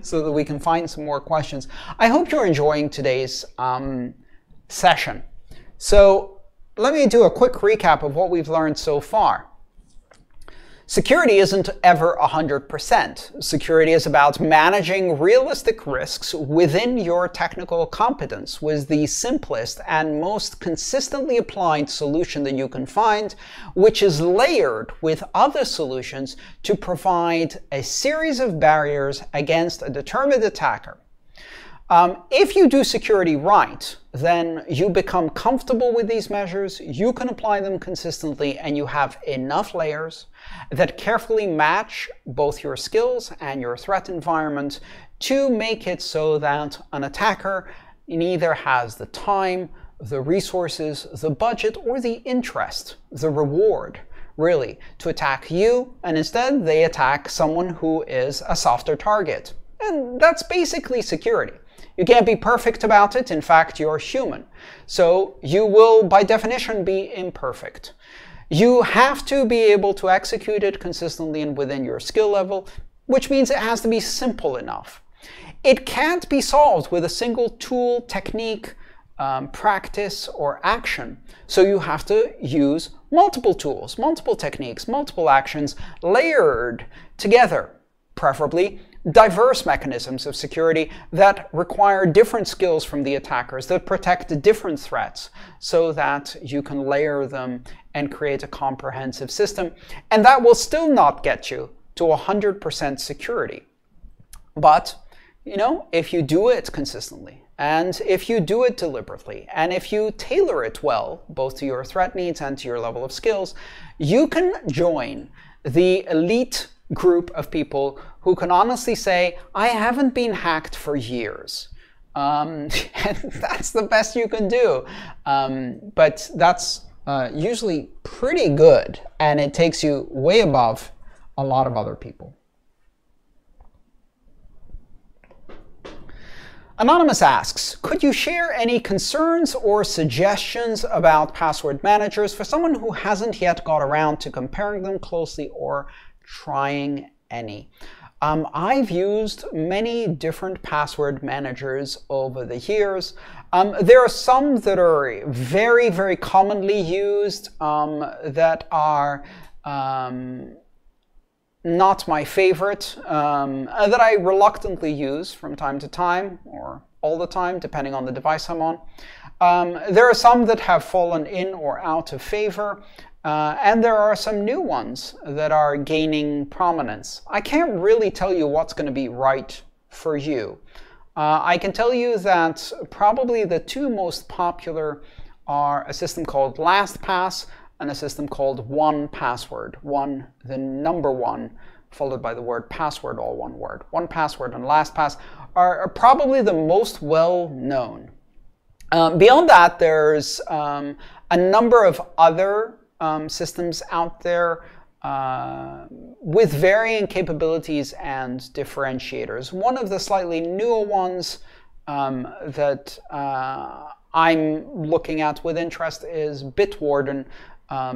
so that we can find some more questions. I hope you're enjoying today's session. So let me do a quick recap of what we've learned so far. Security isn't ever 100%. Security is about managing realistic risks within your technical competence with the simplest and most consistently applied solution that you can find, which is layered with other solutions to provide a series of barriers against a determined attacker. If you do security right, then you become comfortable with these measures, you can apply them consistently, and you have enough layers that carefully match both your skills and your threat environment to make it so that an attacker neither has the time, the resources, the budget, or the interest, the reward, really, to attack you, and instead they attack someone who is a softer target. And that's basically security. You can't be perfect about it. In fact, you're human. So you will, by definition, be imperfect. You have to be able to execute it consistently and within your skill level, which means it has to be simple enough. It can't be solved with a single tool, technique, practice, or action. So you have to use multiple tools, multiple techniques, multiple actions, layered together, preferably diverse mechanisms of security that require different skills from the attackers, that protect different threats, so that you can layer them and create a comprehensive system. And that will still not get you to 100% security. But, you know, if you do it consistently, and if you do it deliberately, and if you tailor it well, both to your threat needs and to your level of skills, you can join the elite group of people who can honestly say, I haven't been hacked for years. And that's the best you can do. But that's usually pretty good, and it takes you way above a lot of other people. Anonymous asks, could you share any concerns or suggestions about password managers for someone who hasn't yet got around to comparing them closely or trying any? I've used many different password managers over the years. There are some that are very, very commonly used that are not my favorite, that I reluctantly use from time to time, or all the time, depending on the device I'm on. There are some that have fallen in or out of favor. And there are some new ones that are gaining prominence. I can't really tell you what's going to be right for you. I can tell you that probably the two most popular are a system called LastPass and a system called 1Password. One, the number one, followed by the word password, all one word. 1Password and LastPass are probably the most well known. Beyond that, there's a number of other systems out there with varying capabilities and differentiators. One of the slightly newer ones that I'm looking at with interest is Bitwarden,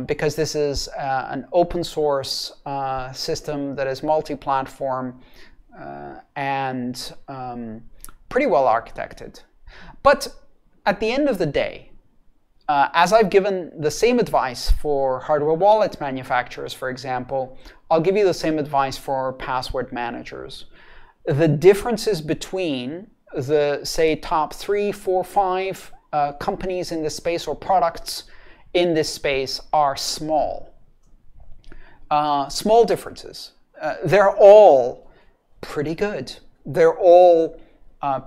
because this is an open source system that is multi-platform and pretty well architected. But at the end of the day, as I've given the same advice for hardware wallet manufacturers, for example, I'll give you the same advice for password managers. The differences between the, say, top 3, 4, 5 companies in this space or products in this space are small. Small differences. They're all pretty good. They're all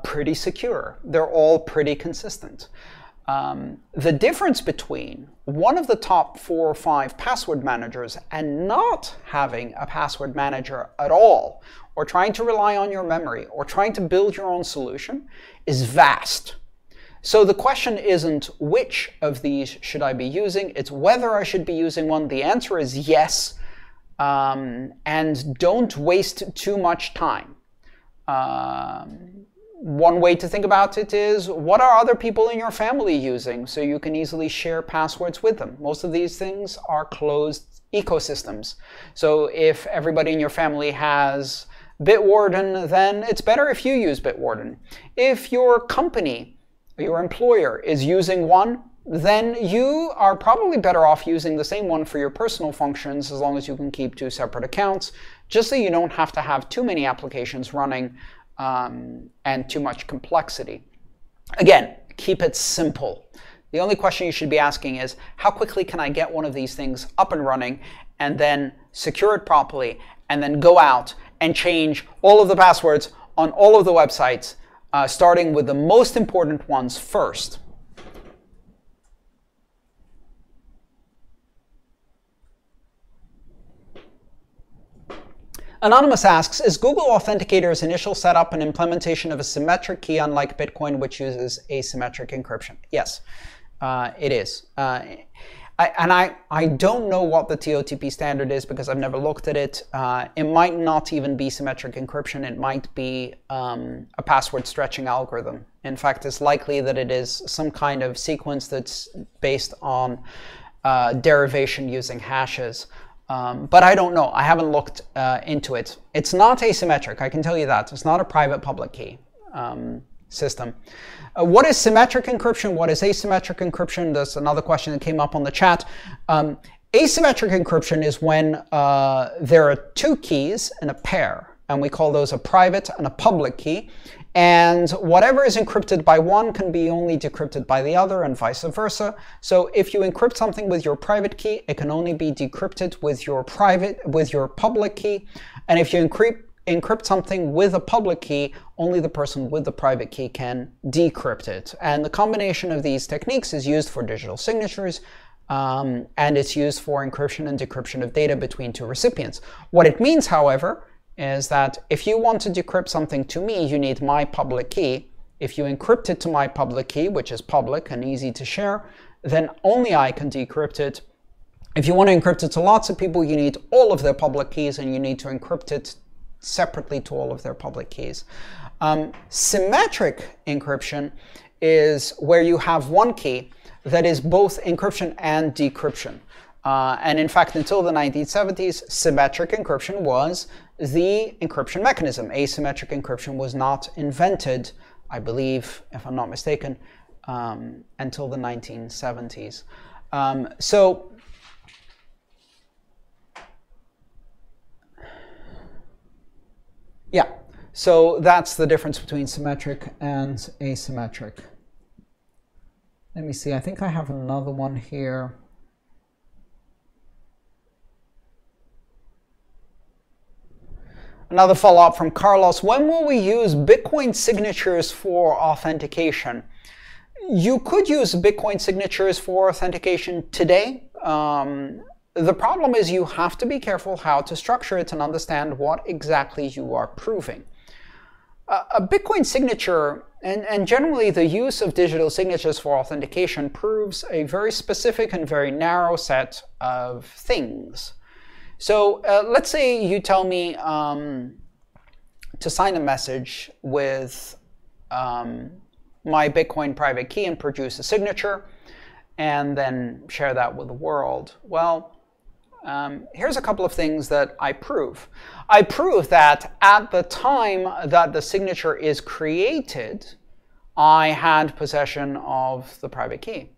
pretty secure. They're all pretty consistent. The difference between one of the top 4 or 5 password managers and not having a password manager at all, or trying to rely on your memory, or trying to build your own solution, is vast. So the question isn't which of these should I be using, it's whether I should be using one. The answer is yes, and don't waste too much time. One way to think about it is, what are other people in your family using, so you can easily share passwords with them. Most of these things are closed ecosystems. So if everybody in your family has Bitwarden, then it's better if you use Bitwarden. If your company, your employer, is using one, then you are probably better off using the same one for your personal functions, as long as you can keep 2 separate accounts, just so you don't have to have too many applications running and too much complexity. Again, keep it simple. The only question you should be asking is, how quickly can I get one of these things up and running, and then secure it properly, and then go out and change all of the passwords on all of the websites, starting with the most important ones first. Anonymous asks, is Google Authenticator's initial setup an implementation of a symmetric key, unlike Bitcoin, which uses asymmetric encryption? Yes, it is. I don't know what the TOTP standard is because I've never looked at it. It might not even be symmetric encryption. It might be a password stretching algorithm. In fact, it's likely that it is some kind of sequence that's based on derivation using hashes. But I don't know. I haven't looked into it. It's not asymmetric, I can tell you that. It's not a private public key system. What is symmetric encryption? What is asymmetric encryption? That's another question that came up on the chat. Asymmetric encryption is when there are 2 keys in a pair, and we call those a private and a public key. And whatever is encrypted by one can be only decrypted by the other, and vice versa. So if you encrypt something with your private key, it can only be decrypted with your public key. And if you encrypt something with a public key, only the person with the private key can decrypt it. And the combination of these techniques is used for digital signatures, and it's used for encryption and decryption of data between 2 recipients. What it means, however, is that if you want to decrypt something to me, you need my public key. If you encrypt it to my public key, which is public and easy to share, then only I can decrypt it. If you want to encrypt it to lots of people, you need all of their public keys, and you need to encrypt it separately to all of their public keys. Symmetric encryption is where you have one key that is both encryption and decryption. And in fact, until the 1970s, symmetric encryption was the encryption mechanism. Asymmetric encryption was not invented, I believe, if I'm not mistaken, until the 1970s. Yeah, so that's the difference between symmetric and asymmetric. Let me see, I think I have another one here. Another follow-up from Carlos. When will we use Bitcoin signatures for authentication? You could use Bitcoin signatures for authentication today. The problem is you have to be careful how to structure it and understand what exactly you are proving. A Bitcoin signature, and generally the use of digital signatures for authentication, proves a very specific and very narrow set of things. So let's say you tell me to sign a message with my Bitcoin private key and produce a signature, and then share that with the world. Well, here's a couple of things that I prove. I prove that at the time that the signature is created, I had possession of the private key.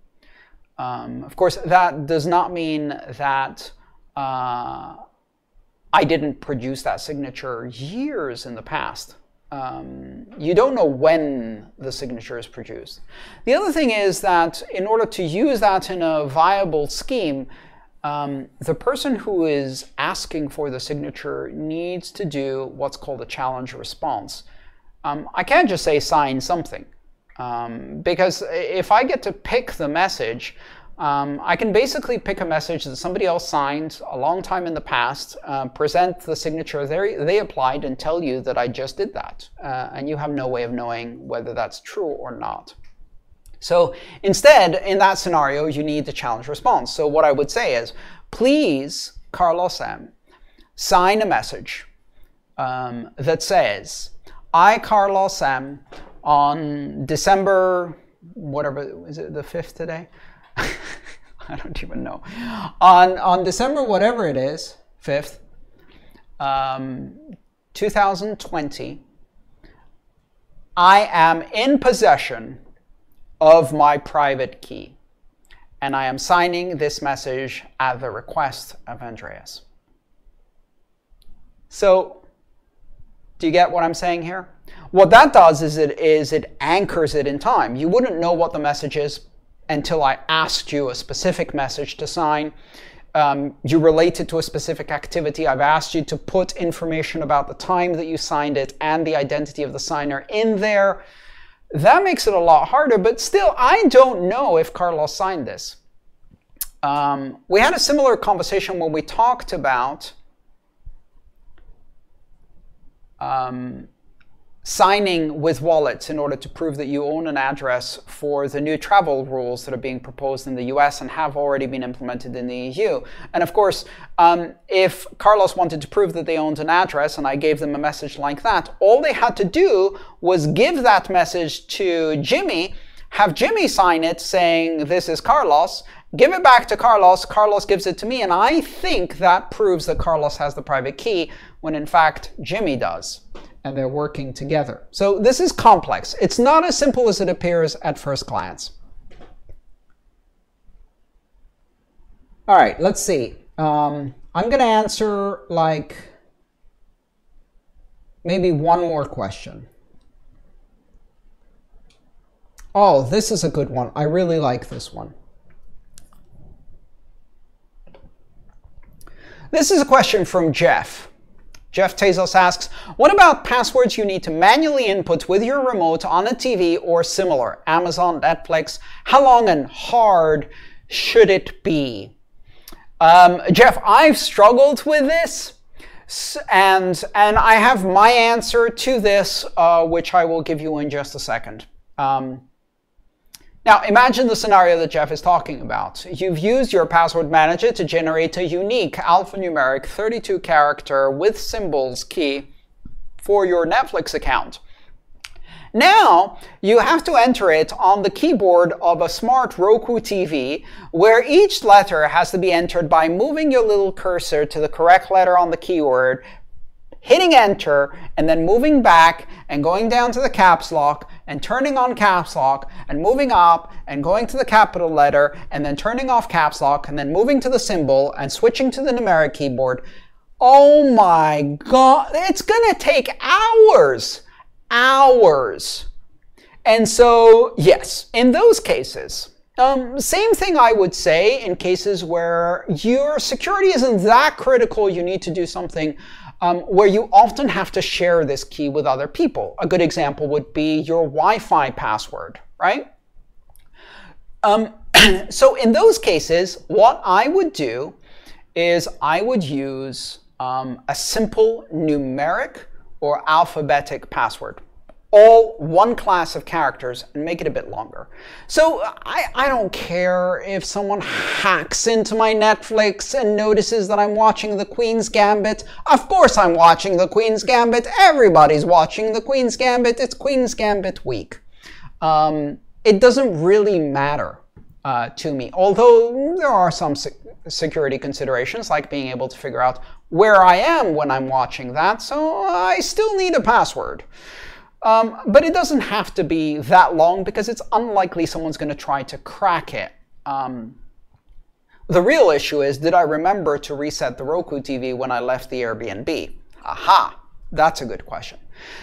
Of course, that does not mean that I didn't produce that signature years in the past. You don't know when the signature is produced. The other thing is that in order to use that in a viable scheme, the person who is asking for the signature needs to do what's called a challenge response. I can't just say sign something, because if I get to pick the message, I can basically pick a message that somebody else signed a long time in the past, present the signature they applied, and tell you that I just did that. And you have no way of knowing whether that's true or not. So instead, in that scenario, you need the challenge response. So what I would say is, please, Carlos M., sign a message that says, I, Carlos M., on December, whatever, is it the 5th today? I don't even know. On December, whatever it is, 5th, 2020, I am in possession of my private key, and I am signing this message at the request of Andreas. So, do you get what I'm saying here? What that does is it anchors it in time. You wouldn't know what the message is until I asked you a specific message to sign. You relate it to a specific activity. I've asked you to put information about the time that you signed it and the identity of the signer in there. That makes it a lot harder, but still, I don't know if Carlos signed this. We had a similar conversation when we talked about signing with wallets in order to prove that you own an address for the new travel rules that are being proposed in the US and have already been implemented in the EU. And of course, if Carlos wanted to prove that they owned an address and I gave them a message like that, all they had to do was give that message to Jimmy, have Jimmy sign it saying, "This is Carlos," give it back to Carlos, Carlos gives it to me, and I think that proves that Carlos has the private key when in fact Jimmy does. And they're working together. So this is complex. It's not as simple as it appears at first glance. All right, let's see. I'm going to answer like maybe one more question. Oh, this is a good one. I really like this one. This is a question from Jeff. Jeff Tezos asks, what about passwords you need to manually input with your remote on a TV or similar? Amazon, Netflix, how long and hard should it be? Jeff, I've struggled with this, and I have my answer to this, which I will give you in just a second. Now, imagine the scenario that Jeff is talking about. You've used your password manager to generate a unique alphanumeric 32-character with symbols key for your Netflix account. Now, you have to enter it on the keyboard of a smart Roku TV, where each letter has to be entered by moving your little cursor to the correct letter on the keyword, hitting enter, and then moving back and going down to the caps lock and turning on caps lock and moving up and going to the capital letter and then turning off caps lock and then moving to the symbol and switching to the numeric keyboard. Oh my God, it's gonna take hours. Hours. And so, yes, in those cases, same thing I would say in cases where your security isn't that critical, you need to do something where you often have to share this key with other people. A good example would be your Wi-Fi password, right? So in those cases, what I would do is I would use a simple numeric or alphabetic password. All one class of characters and make it a bit longer. So I don't care if someone hacks into my Netflix and notices that I'm watching The Queen's Gambit. Of course I'm watching The Queen's Gambit. Everybody's watching The Queen's Gambit. It's Queen's Gambit week. It doesn't really matter to me, although there are some security considerations like being able to figure out where I am when I'm watching that, so I still need a password. But it doesn't have to be that long because it's unlikely someone's going to try to crack it. The real issue is, did I remember to reset the Roku TV when I left the Airbnb? Aha, that's a good question.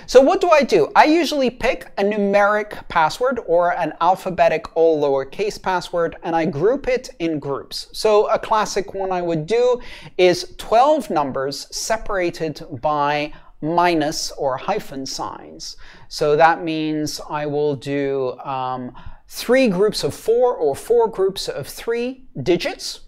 So what do? I usually pick a numeric password or an alphabetic all lowercase password, and I group it in groups. So a classic one I would do is 12 numbers separated by minus or hyphen signs. So that means I will do 3 groups of 4 or 4 groups of 3 digits.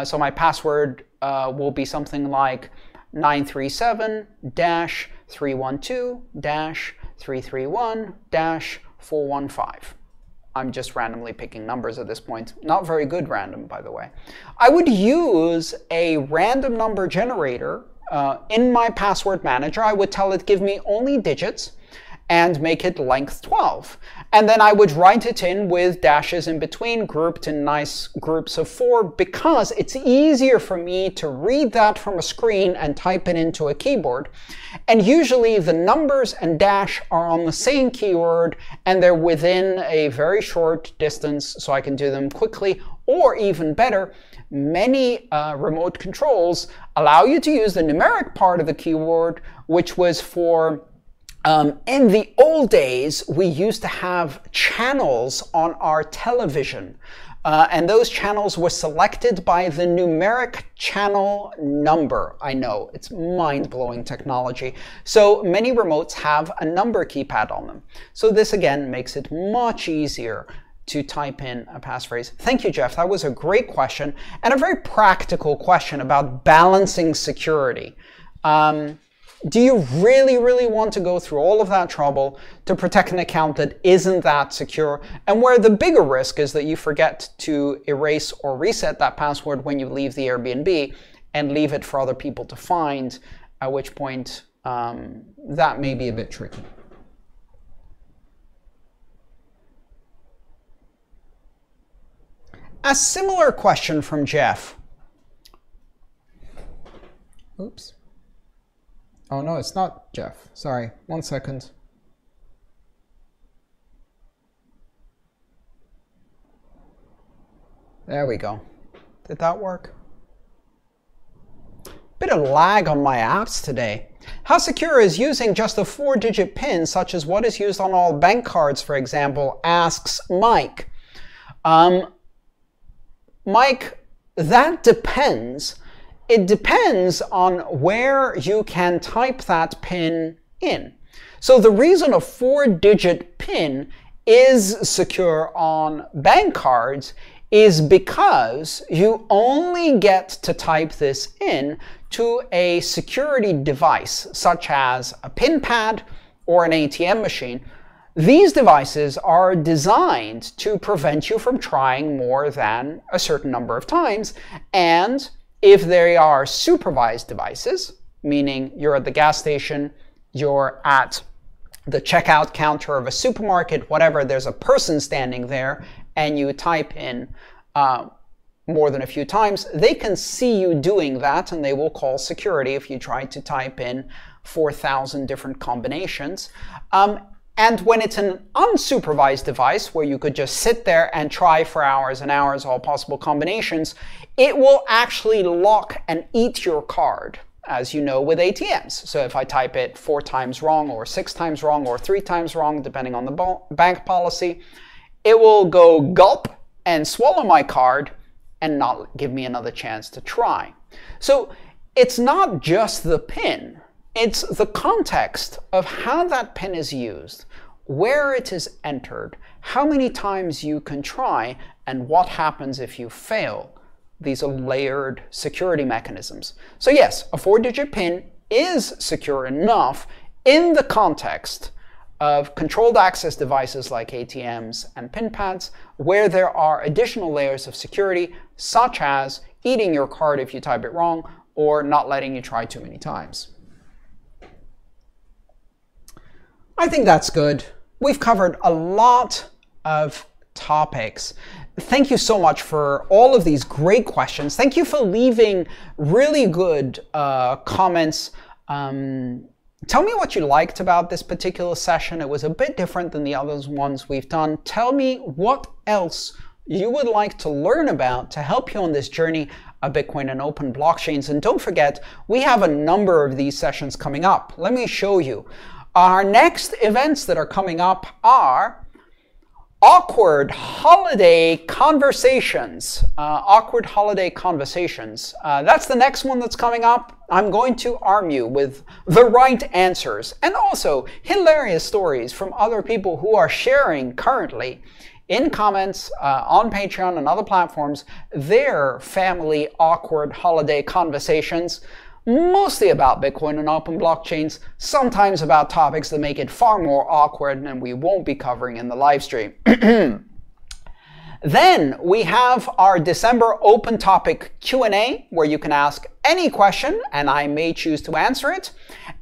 So my password will be something like 937-312-331-415. I'm just randomly picking numbers at this point. Not very good random, by the way. I would use a random number generator in my password manager. I would tell it give me only digits, and make it length 12. And then I would write it in with dashes in between, grouped in nice groups of 4, because it's easier for me to read that from a screen and type it into a keyboard. And usually the numbers and dash are on the same keyword, and they're within a very short distance, so I can do them quickly. Or even better, many remote controls allow you to use the numeric part of the keyword, which was for in the old days, we used to have channels on our television, and those channels were selected by the numeric channel number. I know, it's mind-blowing technology. So many remotes have a number keypad on them. So this again makes it much easier to type in a passphrase. Thank you, Jeff. That was a great question and a very practical question about balancing security. Do you really, really want to go through all of that trouble to protect an account that isn't that secure, and where the bigger risk is that you forget to erase or reset that password when you leave the Airbnb and leave it for other people to find, at which point that may be a bit tricky. A similar question from Jeff. Oops. Oh no, it's not Jeff. Sorry, 1 second. There we go. Did that work? Bit of lag on my apps today. How secure is using just a 4-digit PIN, such as what is used on all bank cards, for example, asks Mike. Mike, that depends. It depends on where you can type that PIN in. So the reason a 4-digit PIN is secure on bank cards is because you only get to type this in to a security device, such as a PIN pad or an ATM machine. These devices are designed to prevent you from trying more than a certain number of times, and if they are supervised devices, meaning you're at the gas station, you're at the checkout counter of a supermarket, whatever, there's a person standing there, and you type in more than a few times, they can see you doing that, and they will call security if you try to type in 4,000 different combinations. And when it's an unsupervised device, where you could just sit there and try for hours and hours all possible combinations, it will actually lock and eat your card, as you know with ATMs. So if I type it 4 times wrong, or 6 times wrong, or 3 times wrong, depending on the bank policy, it will go gulp and swallow my card and not give me another chance to try. So it's not just the PIN. It's the context of how that PIN is used, where it is entered, how many times you can try, and what happens if you fail. These are layered security mechanisms. So yes, a 4-digit PIN is secure enough in the context of controlled access devices like ATMs and PIN pads, where there are additional layers of security, such as eating your card if you type it wrong, or not letting you try too many times. I think that's good. We've covered a lot of topics. Thank you so much for all of these great questions. Thank you for leaving really good comments. Tell me what you liked about this particular session. It was a bit different than the other ones we've done. Tell me what else you would like to learn about to help you on this journey of Bitcoin and open blockchains. And don't forget, we have a number of these sessions coming up. Let me show you. Our next events that are coming up are awkward holiday conversations. Awkward holiday conversations. That's the next one that's coming up. I'm going to arm you with the right answers, and also hilarious stories from other people who are sharing currently in comments on Patreon and other platforms their family awkward holiday conversations. Mostly about Bitcoin and open blockchains, sometimes about topics that make it far more awkward and we won't be covering in the live stream. Then we have our December open topic Q&A, where you can ask any question, and I may choose to answer it.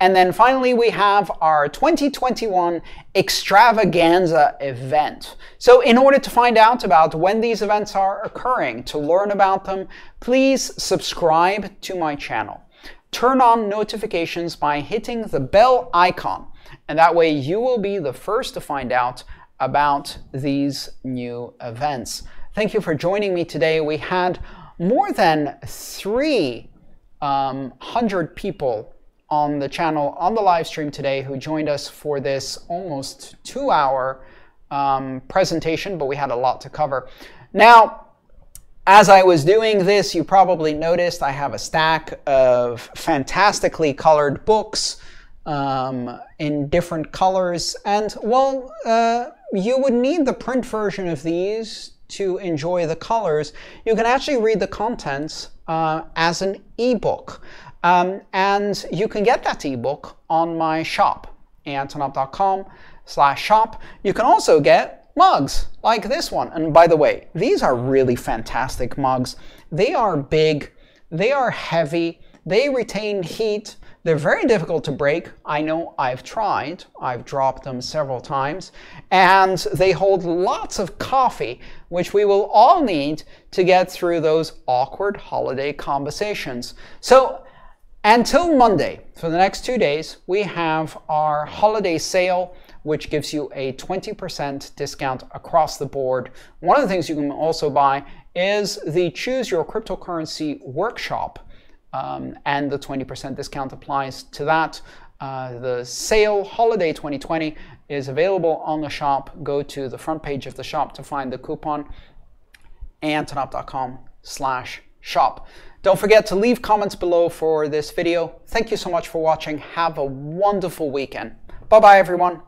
And then finally, we have our 2021 extravaganza event. So in order to find out about when these events are occurring, to learn about them, please subscribe to my channel. Turn on notifications by hitting the bell icon, and that way you will be the first to find out about these new events. Thank you for joining me today. We had more than 300 people on the channel, on the live stream today, who joined us for this almost 2-hour presentation, but we had a lot to cover. Now, as I was doing this, you probably noticed I have a stack of fantastically colored books in different colors. And, well, you would need the print version of these to enjoy the colors. You can actually read the contents as an ebook. And you can get that ebook on my shop, aantonop.com/shop. You can also get mugs like this one. And by the way, these are really fantastic mugs. They are big, they are heavy, they retain heat. They're very difficult to break. I know, I've tried. I've dropped them several times. And they hold lots of coffee, which we will all need to get through those awkward holiday conversations. So until Monday, for the next 2 days, we have our holiday sale, which gives you a 20% discount across the board. One of the things you can also buy is the Choose Your Cryptocurrency workshop. And the 20% discount applies to that. The sale Holiday 2020 is available on the shop. Go to the front page of the shop to find the coupon, aantonop.com/shop. Don't forget to leave comments below for this video. Thank you so much for watching. Have a wonderful weekend. Bye-bye, everyone.